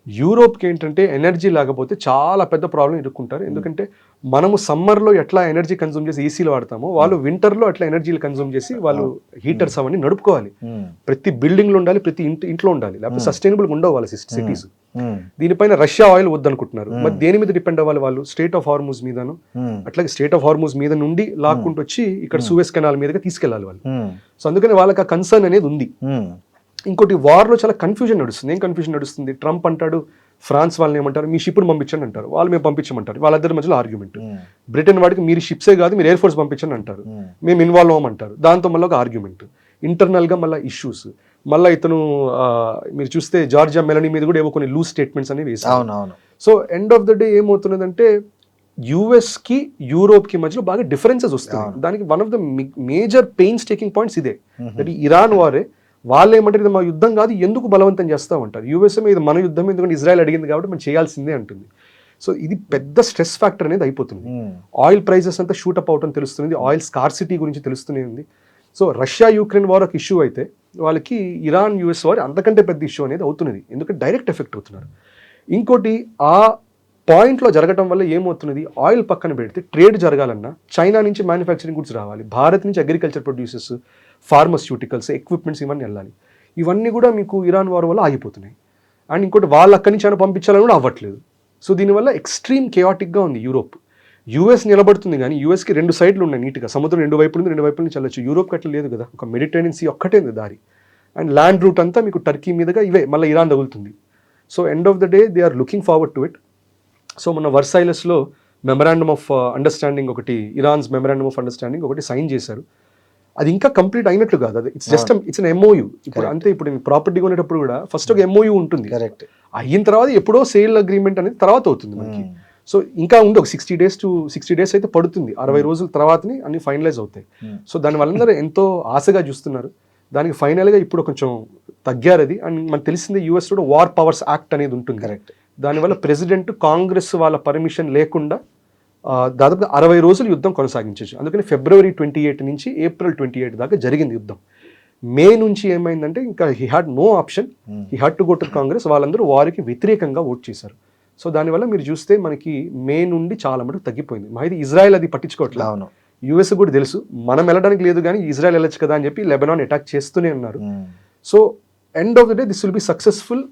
యూరోప్కి ఏంటంటే ఎనర్జీ లేకపోతే చాలా పెద్ద ప్రాబ్లం ఎదుర్కొంటారు. ఎందుకంటే మనము సమ్మర్లో ఎట్లా ఎనర్జీ కన్సూమ్ చేసి ఏసీలు వాడతామో, వాళ్ళు వింటర్లో అట్లా ఎనర్జీలు కన్సూమ్ చేసి వాళ్ళు హీటర్స్ అవన్నీ నడుపుకోవాలి. ప్రతి బిల్డింగ్లో ఉండాలి, ప్రతి ఇంట్లో ఉండాలి, లేకపోతే సస్టైనబుల్గా ఉండవు వాళ్ళ సిటీస్. దీనిపైన రష్యా ఆయిల్ వద్దనుకుంటున్నారు. మరి దేని మీద డిపెండ్ అవ్వాలి వాళ్ళు? స్టేట్ ఆఫ్ హార్మూజ్ మీదను, అట్లాగే స్టేట్ ఆఫ్ హార్మూజ్ మీద నుండి లాక్కుంటూ వచ్చి ఇక్కడ సూయస్ కెనాల్ మీదగా తీసుకెళ్లాలి వాళ్ళు. సో అందుకని వాళ్ళకి ఆ కన్సర్న్ అనేది ఉంది. ఇంకోటి, వార్లో చాలా కన్ఫ్యూజన్ నడుస్తుంది. ఏం కన్ఫ్యూజన్ నడుస్తుంది? ట్రంప్ అంటాడు, ఫ్రాన్స్ వాళ్ళని ఏమంటారు, మీ షిప్ను పంపించండి అంటారు, వాళ్ళు మేము పంపించమంటారు, వాళ్ళిద్దరి మధ్యలో ఆర్గ్యుమెంట్. బ్రిటన్ వాడికి మీరు షిప్సే కాదు, మీరు ఎయిర్ ఫోర్స్ పంపించండి అంటారు, మేము ఇన్వాల్వ్ అవ్వమంటారు, దాంతో మళ్ళీ ఒక ఆర్గ్యుమెంట్. ఇంటర్నల్గా మళ్ళీ ఇష్యూస్. మళ్ళీ ఇతను మీరు చూస్తే జార్జియా మెలనీ మీద కూడా ఏవో కొన్ని లూజ్ స్టేట్మెంట్స్ అనేవి వేసారు. So end of the day ఏమవుతున్నదంటే యుఎస్కి యూరోప్కి మధ్యలో బాగా డిఫరెన్సెస్ వస్తాయి. దానికి one of the major pains taking points ఇదే. దట్ ఇరాన్ వారే వాళ్ళు ఏమంటారు, ఇది మా యుద్ధం కాదు, ఎందుకు బలవంతం చేస్తూ ఉంటారు. యూఎస్ఏ మీద మన యుద్ధం ఎందుకంటే ఇజ్రాయెల్ అడిగింది కాబట్టి మనం చేయాల్సిందే అంటుంది. సో ఇది పెద్ద స్ట్రెస్ ఫ్యాక్టర్ అనేది అయిపోతుంది. ఆయిల్ ప్రైజెస్ అంతా షూటప్ అవటం తెలుస్తుంది, ఆయిల్ స్కార్సిటీ గురించి తెలుస్తూనే ఉంది. సో రష్యా యూక్రెయిన్ వార్ ఒక ఇష్యూ అయితే వాళ్ళకి ఇరాన్ యుఎస్ వార్ అంతకంటే పెద్ద ఇష్యూ అనేది అవుతున్నది, ఎందుకంటే డైరెక్ట్ ఎఫెక్ట్ అవుతున్నారు. ఇంకోటి, ఆ పాయింట్లో జరగడం వల్ల ఏమవుతున్నది, ఆయిల్ పక్కన పెడితే ట్రేడ్ జరగాలన్నా చైనా నుంచి మ్యానుఫ్యాక్చరింగ్ గుడ్స్ రావాలి, భారత్ నుంచి అగ్రికల్చర్ ప్రొడ్యూసర్స్, ఫార్మస్యూటికల్స్, ఎక్విప్మెంట్స్ ఇవన్నీ వెళ్ళాలి. ఇవన్నీ కూడా మీకు ఇరాన్ వార్ వల్ల ఆగిపోతున్నాయి. అండ్ ఇంకోటి, వాళ్ళు అక్కడి నుంచి అయినా పంపించాలని కూడా అవ్వట్లేదు. సో దీనివల్ల ఎక్స్ట్రీమ్ కేయాటిక్గా ఉంది యూరోప్. యూఎస్ నిలబడుతుంది, కానీ యూఎస్కి 2 సైడ్లు ఉన్నాయి నీట్గా, సముద్రం 2 వైపులు ఉంది, 2 వైపుల నుంచి వెళ్ళచ్చు. యూరోప్కి అట్లా లేదు కదా, ఒక మెడిటరేనియన్ సీ ఒక్కటే ఉంది దారి. అండ్ ల్యాండ్ రూట్ అంతా మీకు టర్కీ మీదుగా ఇవే, మళ్ళీ ఇరాన్ తగులుతుంది. So end of the day they are looking forward to it. So మన వర్సైలస్లో మెమరాండమ్ ఆఫ్ అండర్స్టాండింగ్ ఒకటి, ఇరాన్స్ మెమరాండమ్ ఆఫ్ అండర్స్టాండింగ్ ఒకటి సైన్ చేశారు. అది ఇంకా కంప్లీట్ అయినట్లు కాదు, అది ఇట్స్ అన్ MOU. ఇప్పుడు అంతే, ఇప్పుడు ప్రాపర్టీ కొనేటప్పుడు కూడా ఫస్ట్ ఒక MOU ఉంటుంది, అయిన తర్వాత ఎప్పుడో సేల్ అగ్రిమెంట్ అనేది తర్వాత అవుతుంది మనకి. సో ఇంకా ఉంది ఒక 60 days అయితే పడుతుంది, 60 రోజుల తర్వాతని అన్ని ఫైనలైజ్ అవుతాయి. సో దాని వాళ్ళందరూ ఎంతో ఆశగా చూస్తున్నారు. దానికి ఫైనల్గా ఇప్పుడు కొంచెం తగ్గారు అది. అండ్ మనకు తెలిసిందే యూఎస్లో వార్ పవర్స్ యాక్ట్ అనేది ఉంటుంది. దానివల్ల ప్రెసిడెంట్, కాంగ్రెస్ వాళ్ళ పర్మిషన్ లేకుండా దాదాపు 60 రోజులు యుద్ధం కొనసాగించవచ్చు. అందుకని February 28 నుంచి April 28 దాకా జరిగింది యుద్ధం. మే నుంచి ఏమైందంటే ఇంకా he had no option, he had to go to Congress. వాళ్ళందరూ వారికి వ్యతిరేకంగా ఓట్ చేశారు. సో దానివల్ల మీరు చూస్తే మనకి మే నుండి చాలా మటుకు తగ్గిపోయింది. ఇది ఇజ్రాయెల్ అది పట్టించుకోవట్లేదు. అవును. యూఎస్ కూడా తెలుసు మనం వెళ్ళడానికి లేదు కానీ ఇజ్రాయెల్ వెళ్ళొచ్చు కదా అని చెప్పి లెబనాన్ అటాక్ చేస్తూనే ఉన్నారు. So end of the day this will be successful,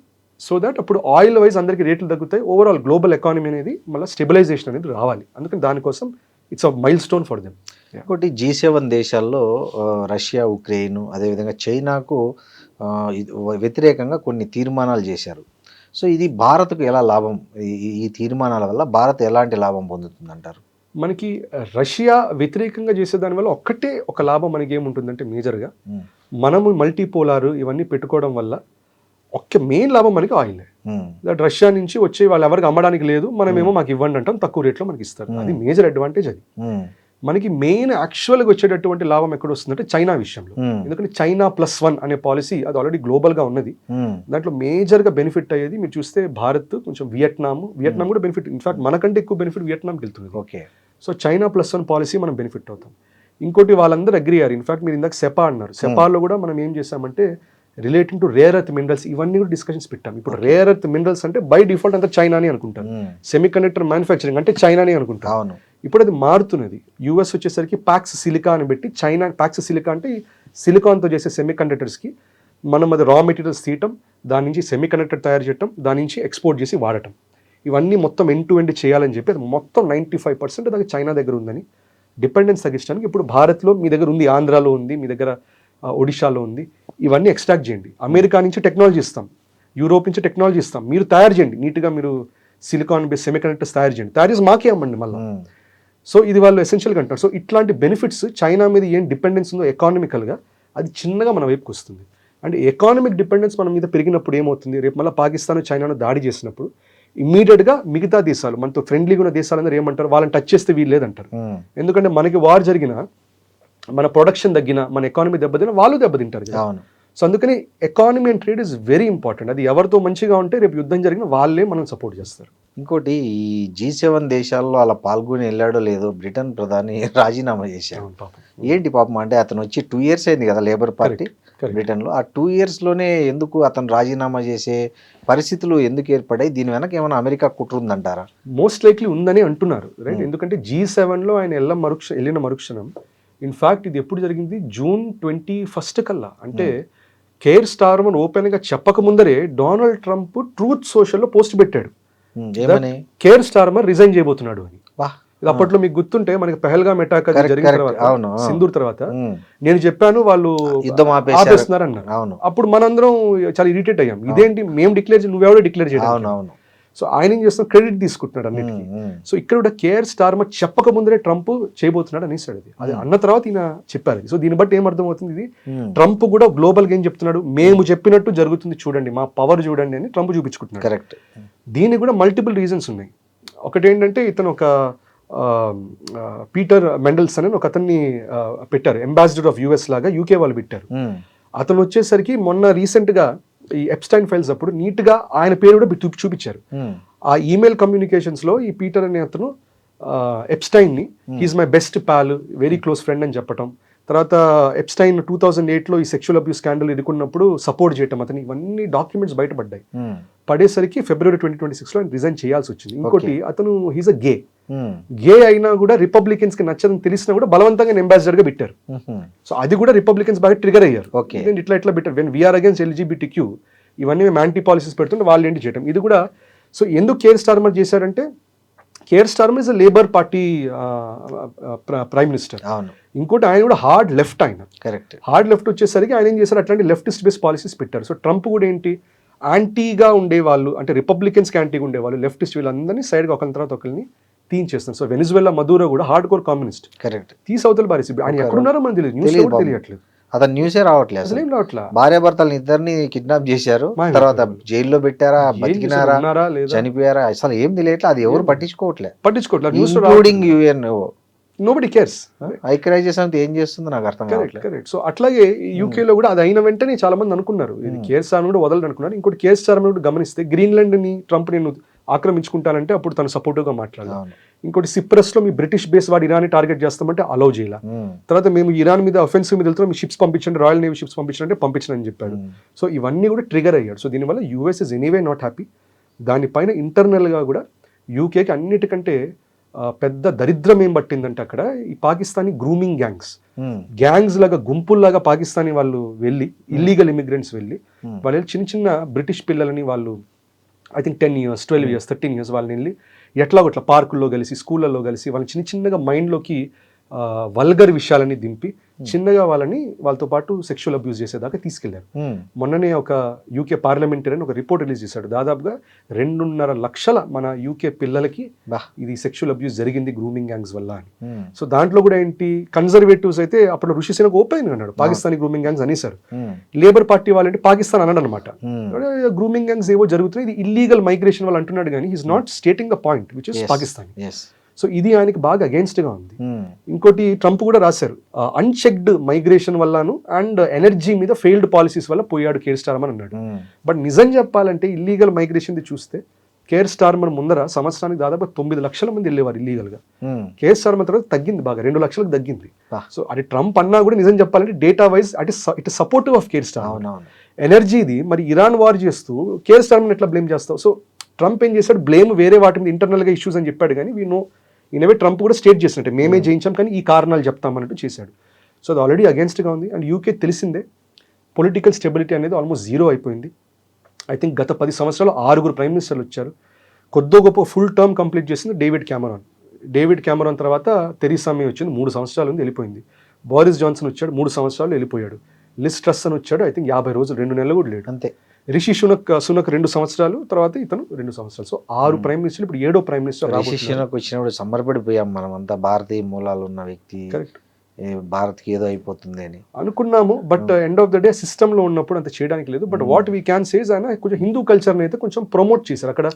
so that అప్పుడు ఆయిల్ వైజ్ అందరికీ రేట్లు తగ్గుతాయి, ఓవరాల్ గ్లోబల్ ఎకానమీ అనేది మళ్ళీ స్టెబిలైజేషన్ అనేది రావాలి. అందుకని దానికోసం it's a mile stone for them. ఇంకోటి G7 దేశాల్లో రష్యా, ఉక్రెయిన్, అదేవిధంగా చైనాకు వ్యతిరేకంగా కొన్ని తీర్మానాలు చేశారు. సో ఇది భారత్కు ఎలా లాభం, ఈ తీర్మానాల వల్ల భారత్ ఎలాంటి లాభం పొందుతుంది అంటారు? మనకి రష్యా వ్యతిరేకంగా చేసే దానివల్ల ఒక్కటే ఒక లాభం మనకి ఏముంటుందంటే మేజర్గా మనము మల్టీపోలార్ ఇవన్నీ పెట్టుకోవడం వల్ల ఒక్క మెయిన్ లాభం మనకి ఆయిల్. దట్ రష్యా నుంచి వచ్చే వాళ్ళు ఎవరికి అమ్మడానికి లేదు, మనమేమో మాకు ఇవ్వండి అంటాం, తక్కువ రేట్లో మనకి ఇస్తారు. అది మేజర్ అడ్వాంటేజ్. అది మనకి మెయిన్ యాక్చువల్గా వచ్చేటటువంటి లాభం ఎక్కడ వస్తుందంటే చైనా విషయంలో. ఎందుకంటే చైనా +1 అనే పాలసీ అది ఆల్రెడీ గ్లోబల్గా ఉన్నది. దాంట్లో మేజర్గా బెనిఫిట్ అయ్యేది మీరు చూస్తే భారత్, కొంచెం వియట్నాం కూడా బెనిఫిట్, ఇన్ఫాక్ట్ మనకంటే ఎక్కువ బెనిఫిట్ వియట్నాంకి వెళ్తుంది. ఓకే. సో చైనా +1 పాలసీ మనం బెనిఫిట్ అవుతాం. ఇంకోటి వాళ్ళందరూ అగ్రీ అయ్యారు. ఇన్ఫాక్ట్ మీరు ఇందాక సెపా అన్నారు, సెపాలో కూడా మనం ఏం చేసామంటే relating to rare earth minerals ఇవన్నీ కూడా డిస్కషన్స్ పెట్టాం. ఇప్పుడు రేర్ ఎర్త్ మినరల్స్ అంటే బై డిఫాల్ట్ అంతా చైనాని అనుకుంటారు, సెమీ కండక్టర్ మ్యానుఫ్యాక్చరింగ్ అంటే చైనాని అనుకుంటారు. ఇప్పుడు అది మారుతున్నది. యూఎస్ వచ్చేసరికి ప్యాక్స్ సిలికా అని పెట్టి, చైనా ప్యాక్స్ సిలికా అంటే సిలికాన్తో చేసే సెమీ కండక్టర్స్కి మనం అది రా మెటీరియల్స్ తీయటం, దాని నుంచి సెమీ కండక్టర్ తయారు చేయటం, దాని నుంచి ఎక్స్పోర్ట్ చేసి వాడటం, ఇవన్నీ మొత్తం ఎండ్ టు ఎండ్ చేయాలని చెప్పి అది మొత్తం 95% దాకా చైనా దగ్గర ఉందని డిపెండెన్స్ తగ్గించడానికి ఇప్పుడు భారత్లో మీ దగ్గర ఉంది, ఆంధ్రాలో ఉంది, మీ దగ్గర ఒడిశాలో ఉంది, ఇవన్నీ ఎక్స్ట్రాక్ట్ చేయండి. అమెరికా నుంచి టెక్నాలజీ ఇస్తాం, యూరోప్ నుంచి టెక్నాలజీ ఇస్తాం, మీరు తయారు చేయండి నీట్గా, మీరు సిలికాన్ బేస్ సెమీ కండక్టర్స్ తయారు చేయండి, తయారు చేసి మాకే అమ్మండి మళ్ళీ. సో ఇది వాళ్ళు ఎసెన్షియల్గా అంటారు. సో ఇట్లాంటి బెనిఫిట్స్ చైనా మీద ఏం డిపెండెన్స్ ఉందో ఎకానమికల్గా అది చిన్నగా మన వైపుకి వస్తుంది. అంటే ఎకానమిక్ డిపెండెన్స్ మన మీద పెరిగినప్పుడు ఏమవుతుంది, రేపు మళ్ళీ పాకిస్తాన్ చైనాను దాడి చేసినప్పుడు ఇమ్మీడియట్గా మిగతా దేశాలు, మనతో ఫ్రెండ్లీగా ఉన్న దేశాలందరూ ఏమంటారు, వాళ్ళని టచ్ చేస్తే వీలు లేదంటారు. ఎందుకంటే మనకి వార్ జరిగిన, మన ప్రొడక్షన్ తగ్గిన, మన ఎకానమీ దెబ్బతిన వాళ్ళు దెబ్బతింటారు కదా. సో అందుకని economy and trade is very important. అది ఎవరితో మంచిగా ఉంటే రేపు యుద్ధం జరిగిన వాళ్ళే మనం సపోర్ట్ చేస్తారు. ఇంకోటి ఈ G7 దేశాల్లో అలా పాల్గొని వెళ్ళాడో లేదో బ్రిటన్ ప్రధాని రాజీనామా చేశారు. ఏంటి పాపం, అంటే అతను వచ్చి 2 years అయింది కదా లేబర్ పార్టీ బ్రిటన్లో. ఆ 2 yearsలోనే ఎందుకు అతను రాజీనామా చేసే పరిస్థితులు ఎందుకు ఏర్పడ్డాయి? దీని వెనక ఏమైనా అమెరికా కుట్ర ఉందంటారా? మోస్ట్ లైక్లీ ఉందని అంటున్నారు, రైట్. ఎందుకంటే G7లో ఆయన వెళ్ళిన మరుక్షణం, ఇన్ఫాక్ట్ ఇది ఎప్పుడు జరిగింది, June 21 కల్లా, అంటే కేర్ స్టార్మర్ ఓపెన్గా చెప్పక ముందరే డొనాల్డ్ ట్రంప్ ట్రూత్ సోషల్లో పోస్ట్ పెట్టాడు, కేర్ స్టార్మర్ రిజైన్ చేయబోతున్నాడు అని. ఇది అప్పట్లో మీకు గుర్తుంటే మనకి పెహల్గాం అటాక్ జరిగిన తర్వాత, సింధూర్ తర్వాత నేను చెప్పాను వాళ్ళు యుద్ధం ఆపేస్తున్నారు అన్నారు. అప్పుడు మనందరం చాలా ఇరిటేట్ అయ్యాం, ఇదేంటి మేము డిక్లేర్, నువ్వెవడో డిక్లేర్ చేయడం. సో ఆయన ఏం చేస్తున్నా, క్రెడిట్ తీసుకుంటున్నాడు అన్నిటికీ. సో ఇక్కడ కూడా కేర్ స్టార్మర్ చెప్పక ముందరే ట్రంప్ చేయబోతున్నాడు అనేసాడు. అది అన్న తర్వాత ఈయన చెప్పారు. సో దీన్ని బట్టి ఏమర్థమవుతుంది, ఇది ట్రంప్ కూడా గ్లోబల్గా ఏం చెప్తున్నాడు, మేము చెప్పినట్టు జరుగుతుంది చూడండి, మా పవర్ చూడండి అని ట్రంప్ చూపించుకుంటున్నాడు. కరెక్ట్. దీనికి కూడా మల్టిపుల్ రీజన్స్ ఉన్నాయి. ఒకటేంటంటే ఇతను ఒక పీటర్ మెండల్సన్ అని ఒక అతన్ని పెట్టారు, అంబాసిడర్ ఆఫ్ యుఎస్ లాగా యూకే వాళ్ళు పెట్టారు. అతను వచ్చేసరికి మొన్న రీసెంట్గా ఈ ఎప్స్టైన్ ఫైల్స్ అప్పుడు నీట్గా ఆయన పేరు కూడా చూపించారు. ఆ ఈమెయిల్ కమ్యూనికేషన్స్లో ఈ పీటర్ అనే అతను ఎప్స్టైన్ని he is my best pal, very close friend అని చెప్పటం, తర్వాత ఎప్స్టైన్ 2008లో ఈ సెక్షువల్ అబ్యూస్ స్కాండల్ ఎదుర్కొన్నప్పుడు సపోర్ట్ చేయటం, అతని ఇవన్నీ డాక్యుమెంట్స్ బయటపడ్డాయి. పడేసరికి February 2026లో ఆయన రిజైన్ చేయాల్సి వచ్చింది. ఇంకోటి అతను హీస్ అ గే అయినా కూడా రిపబ్లికన్స్ కి నచ్చదని తెలిసినా కూడా బలవంతంగా అంబాసిడర్ గా పెట్టారు. సో అది కూడా రిపబ్లికన్స్ బాగా ట్రిగర్ అయ్యారు, ఇట్లా పెట్టారు. వెన్ వీఆర్ అగేన్స్ట్ LGBTQ ఇవన్నీ మేము యాంటీ పాలసీస్ పెడుతుంటే వాళ్ళు ఏంటి చేయటం, ఇది కూడా. సో ఎందుకు కేర్ స్టార్మర్ చేశారంటే, care Starmer is a labour party prime minister. ఇంకోటి ఆయన కూడా హార్డ్ లెఫ్ట్, ఆయన కరెక్ట్ హార్డ్ లెఫ్ట్ వచ్చేసరికి ఆయన ఏం చేశారు, అట్లాంటి లెఫ్టిస్ట్ బేస్ పాలసీస్ పెట్టారు. సో ట్రంప్ కూడా ఏంటి, యాంటీగా ఉండేవాళ్ళు, అంటే రిపబ్లికన్స్కి యాంటీగా ఉండేవాళ్ళు, లెఫ్టిస్ట్ వీళ్ళందరినీ సైడ్గా ఒకరి తర్వాత ఒకరిని తీయించేస్తారు. సో వెనిజువెలా మదూరో కూడా హార్డ్ కోర్ కమ్యూనిస్ట్, కరెక్ట్, తీసవతలు బారేసి ఆయన ఎక్కడున్నారో మనకు తెలియదు, న్యూస్ తెలియట్లేదు, అతను న్యూసే రావట్లేదు, అసలు ఏం రావట్లేదు. భార్యాభర్తలను ఇద్దరిని కిడ్నాప్ చేశారు, తర్వాత జైల్లో పెట్టారా, బతికినారా, చనిపోయారా, అసలు ఏం తెలియట్లేదు. అది ఎవరు పట్టించుకోవట్లేదు, ఇంక్లూడింగ్ UN. Nobody cares. ఐక్యరాజ్య సమితి ఏం చేస్తుందో నాకు అర్థం కావట్లేదు. కరెక్ట్. సో అట్లాగే యూకేలో కూడా అది అయిన వెంటనే చాలా మంది అనుకున్నారు ఇది కేర్ స్టార్మర్ కూడా వదలడు అనుకున్నారు. ఇంకోటి కేర్ స్టార్మర్ కూడా గమనిస్తే గ్రీన్లాండ్ ని ట్రంప్ నేను ఆక్రమించుకుంటానంటే అప్పుడు తను సపోర్టివ్గా మాట్లాడాలి. ఇంకోటి సిప్రస్లో మీ బ్రిటిష్ బేస్ వాడు ఇరాన్ని టార్గెట్ చేస్తామంటే అలౌ చేయాల. తర్వాత మేము ఇరాన్ మీద అఫెన్సివ్ మీద వెళ్తున్నాం, మీ షిప్స్ పంపించండి, రాయల్ నేవీ షిప్స్ పంపించండి, పంపించండి చెప్పాడు. సో ఇవన్నీ కూడా ట్రిగర్ అయ్యాడు. సో దీనివల్ల US is anyway not happy. దానిపైన ఇంటర్నల్గా కూడా యూకేకి అన్నిటికంటే పెద్ద దరిద్రం ఏం పట్టిందంటే అక్కడ ఈ పాకిస్తానీ గ్రూమింగ్ గ్యాంగ్స్ లాగా గుంపుల్లాగా పాకిస్తానీ వాళ్ళు వెళ్ళి ఇల్లీగల్ ఇమిగ్రెంట్స్ వెళ్ళి వాళ్ళు చిన్న చిన్న బ్రిటిష్ పిల్లలని వాళ్ళు I think 10 years 12 years 13 years వాళ్ళని వెళ్ళి ఎట్లా ఒకట్లా పార్కుల్లో కలిసి స్కూళ్ళల్లో కలిసి వాళ్ళని చిన్నగా మైండ్లోకి వల్గర్ విషయాలని దింపి చిన్నగా వాళ్ళతో పాటు సెక్షువల్ అబ్యూస్ చేసేదాకా తీసుకెళ్లారు. మొన్ననే ఒక యూకే పార్లమెంటరీ ఒక రిపోర్ట్ రిలీజ్ చేశాడు. దాదాపుగా 2.5 లక్షల మన యూకే పిల్లలకి ఇది సెక్షువల్ అబ్యూస్ జరిగింది గ్రూమింగ్ గ్యాంగ్స్ వల్ల అని. సో దాంట్లో కూడా ఏంటి, కన్జర్వేటివ్స్ అయితే అప్పుడు ఋషి సేనకు ఓపెన్ అన్నాడు పాకిస్తానీ గ్రూమింగ్ గ్యాంగ్స్ అనేసారు. లేబర్ పార్టీ వాళ్ళంటే పాకిస్తాన్ అన్నాడు అనమాట. గ్రూమింగ్ గ్యాంగ్స్ ఏవో జరుగుతున్నాయి, ఇది ఇల్లీగల్ మైగ్రేషన్ వాళ్ళు అంటున్నాడు, కానీ is not stating the point which is Pakistan. So ఇది ఆయనకి బాగా అగేన్స్ట్గా ఉంది. ఇంకోటి ట్రంప్ కూడా రాశారు, అన్చెక్డ్ మైగ్రేషన్ వల్లను అండ్ ఎనర్జీ మీద ఫెయిల్డ్ పాలసీస్ వల్ల పోయాడు కేర్ స్టార్మర్ అన్నాడు. బట్ నిజం చెప్పాలంటే ఇల్లీగల్ మైగ్రేషన్ చూస్తే కేర్ స్టార్మర్ ముందర సంవత్సరానికి దాదాపు 9 లక్షల మంది వెళ్ళేవారు ఇల్లీగల్గా. కేర్ స్టార్మర్ తర్వాత తగ్గింది, బాగా 2 లక్షలకు తగ్గింది. సో అది ట్రంప్ అన్నా కూడా నిజం చెప్పాలంటే data wise it supportive of Keir Starmer. ఎనర్జీది మరి ఇరాన్ వార్ చేస్తూ కేర్ స్టార్మర్ ఎట్లా బ్లేమ్ చేస్తావు? సో ట్రంప్ ఏం చేశాడు, బ్లేమ్ వేరే వాటి మీద ఇంటర్నల్గా ఇష్యూస్ అని చెప్పాడు, కానీ వీ నో ఇనవే ట్రంప్ కూడా స్టేట్ చేసినట్టే మేమే జయించాం కానీ ఈ కారణాలు చెప్తామన్నట్టు చేశాడు. సో అది ఆల్రెడీ అగేన్స్ట్గా ఉంది. అండ్ యూకే తెలిసిందే పొలిటికల్ స్టెబిలిటీ అనేది ఆల్మోస్ట్ 0 అయిపోయింది. ఐ థింక్ గత 10 సంవత్సరాలు 6 ప్రైమ్ మినిస్టర్లు వచ్చారు. కొద్దో గొప్ప ఫుల్ టర్మ్ కంప్లీట్ చేసింది డేవిడ్ క్యామరాన్ తర్వాత తెరీసా మే వచ్చింది, 3 సంవత్సరాలు ఉంది, వెళ్ళిపోయింది. బోరిస్ జాన్సన్ వచ్చాడు, 3 సంవత్సరాలు వెళ్ళిపోయాడు. లిస్ ట్రస్ అని వచ్చాడు, ఐ థింక్ 50 రోజులు 2 నెలలు కూడా లేడు అంతే. రిషి సునక్ 2 సంవత్సరాలు, తర్వాత ఇతను 2 సంవత్సరాలు. సో 6 ప్రైమ్ మినిస్టర్లు, ఇప్పుడు 7వ ప్రైమ్ మినిస్టర్. రిషి సునక్ వచ్చినప్పుడు సంబరపడిపోయాం మనం అంతా, భారతీయ మూలాలు ఉన్న వ్యక్తి, భారత్కి ఏదో అయిపోతుంది అని అనుకున్నాము. But end of the day system లో ఉన్నప్పుడు అంత చేయడానికి లేదు. But what we can says ఆయన కొంచెం హిందూ కల్చర్ని అయితే కొంచెం ప్రమోట్ చేశారు. అక్కడ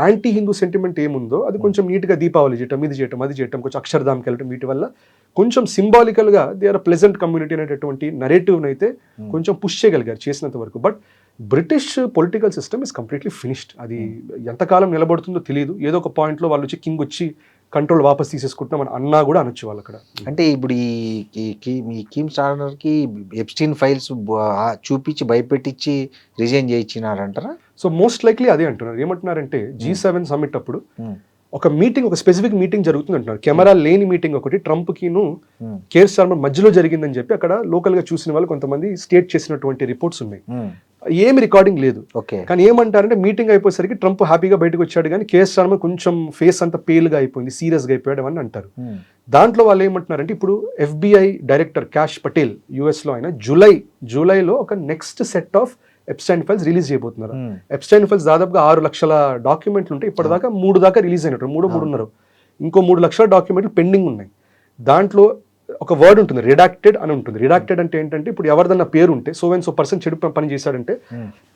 యాంటీ హిందూ సెంటిమెంట్ ఏముందో అది కొంచెం నీట్గా దీపావళి చేయటం, ఇది చేయటం, అది చేయటం, కొంచెం అక్షరధామ్కి వెళ్ళటం, వీటి వల్ల కొంచెం సింబాలికల్గా దే ఆర్ ప్లెజెంట్ కమ్యూనిటీ అనేటటువంటి నరేటివ్ని అయితే కొంచెం పుష్ చేయగలిగారు చేసినంత వరకు. But British political system is completely finished. అది ఎంతకాలం నిలబడుతుందో తెలియదు. ఏదో ఒక పాయింట్లో వాళ్ళు వచ్చి కింగ్ వచ్చి కంట్రోల్ వాపస్ తీసేసుకుంటున్నాం అన్నా కూడా అనొచ్చు వాళ్ళు అక్కడ. అంటే ఇప్పుడు ఈ కీమ్ స్టార్మర్కి ఎప్స్టీన్ ఫైల్స్ చూపించి భయపెట్టించి రిజైన్ చేయించినారంటారా? సో మోస్ట్ లైక్లీ అదే అంటున్నారు. ఏమంటున్నారంటే G7 సమ్మిట్ అప్పుడు ఒక మీటింగ్, ఒక స్పెసిఫిక్ మీటింగ్ జరుగుతుంది అంటున్నారు. కెమెరా లేని మీటింగ్ ఒకటి ట్రంప్కిను కేర్ స్టార్మర్ మధ్యలో జరిగిందని చెప్పి అక్కడ లోకల్గా చూసిన వాళ్ళు కొంతమంది స్టేట్ చేసినటువంటి రిపోర్ట్స్ ఉన్నాయి. ఏమి రికార్డింగ్ లేదు. కానీ ఏమంటారంటే మీటింగ్ అయిపోయేసరికి ట్రంప్ హ్యాపీగా బయటకు వచ్చాడు, కానీ కేర్ స్టార్మర్ కొంచెం ఫేస్ అంతా పేల్గా అయిపోయింది, సీరియస్గా అయిపోయాడు అని అంటారు. దాంట్లో వాళ్ళు ఏమంటున్నారంటే ఇప్పుడు FBI director cash Patel US లో ఆయన జూలైలో ఒక next set of Epstein files release చేయబోతున్నారు. ఎప్స్టైన్ ఫైల్స్ దాదాపుగా 6 లక్షల డాక్యుమెంట్లు ఉంటాయి. ఇప్పటిదాకా 3 దాకా రిలీజ్ అయినట్టు, 3.5 ఇంకో 3 లక్షల డాక్యుమెంట్లు పెండింగ్ ఉన్నాయి. దాంట్లో ఒక వర్డ్ ఉంటుంది, రిడాక్టెడ్ అని ఉంటుంది. రిడాక్టెడ్ అంటే ఏంటంటే ఇప్పుడు ఎవరిదన్నా పేరు ఉంటే సో పర్సన్ చెడు పని చేశాడంటే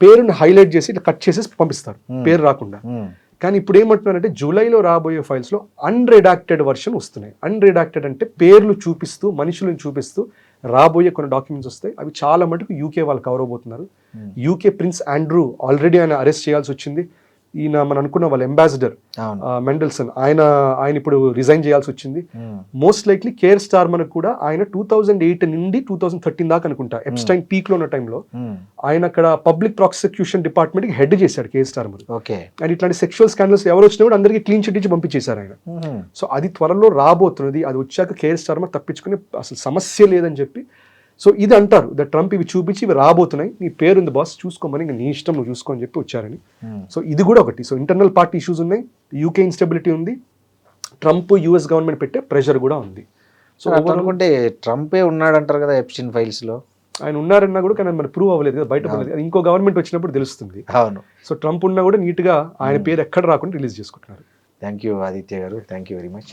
పేరుని హైలైట్ చేసి ఇట్లా కట్ చేసేసి పంపిస్తారు పేరు రాకుండా. కానీ ఇప్పుడు ఏమంటున్నారంటే జూలైలో రాబోయే ఫైల్స్లో అన్రిడాక్టెడ్ వర్షన్ వస్తున్నాయి. అన్రిడాక్టెడ్ అంటే పేర్లు చూపిస్తూ, మనుషులను చూపిస్తూ రాబోయే కొన్ని డాక్యుమెంట్స్ వస్తాయి. అవి చాలా మటుకు యూకే వాళ్ళు కవర్ అవబోతున్నారు. యూకే ప్రిన్స్ ఆండ్రూ ఆల్రెడీ ఆయన అరెస్ట్ చేయాల్సి వచ్చింది. ఈయన మనం అనుకున్న వాళ్ళ అంబాసిడర్ మెండల్సన్ ఆయన ఇప్పుడు రిజైన్ చేయాల్సి వచ్చింది. మోస్ట్ లైక్లీ కేర్ స్టార్మర్ కూడా ఆయన 2008 నుండి 2013 దాకా అనుకుంటా ఎప్స్టైన్ పీక్ లో ఉన్న టైంలో ఆయన అక్కడ పబ్లిక్ ప్రాసిక్యూషన్ డిపార్ట్మెంట్ కి హెడ్ చేశాడు కేర్ స్టార్మర్. అండ్ ఇట్లాంటి సెక్షువల్ స్కాండల్స్ ఎవరు వచ్చినా కూడా అందరికీ క్లీన్ చిట్ ఇచ్చి పంపించేశారు ఆయన. సో అది త్వరలో రాబోతున్నది. అది వచ్చాక కేర్ స్టార్మర్ తప్పించుకునే అసలు సమస్య లేదని చెప్పి. సో ఇది అంటారు ద ట్రంప్ ఇవి చూపించి ఇవి రాబోతున్నాయి, నీ పేరుంది బాస్ చూసుకోమని, ఇంకా నీ ఇష్టం నువ్వు చూసుకో అని చెప్పి వచ్చారని. సో ఇది కూడా ఒకటి. సో ఇంటర్నల్ పార్టీ ఇష్యూస్ ఉన్నాయి, యూకే ఇన్స్టెబిలిటీ ఉంది, ట్రంప్ US గవర్నమెంట్ పెట్టే ప్రెషర్ కూడా ఉంది. సో అనుకుంటే ట్రంపే ఉన్నాడంటారు కదా ఎప్స్టీన్ ఫైల్స్ లో. ఆయన ఉన్నారన్నా కూడా కానీ మరి ప్రూవ్ అవ్వలేదు కదా, బయట పడలేదు. ఇంకో గవర్నమెంట్ వచ్చినప్పుడు తెలుస్తుంది. అవును. సో ట్రంప్ ఉన్నా కూడా నీట్గా ఆయన పేరు ఎక్కడ రాకుండా రిలీజ్ చేసుకుంటున్నారు. థ్యాంక్ యూ ఆదిత్య గారు, థ్యాంక్ యూ వెరీ మచ్.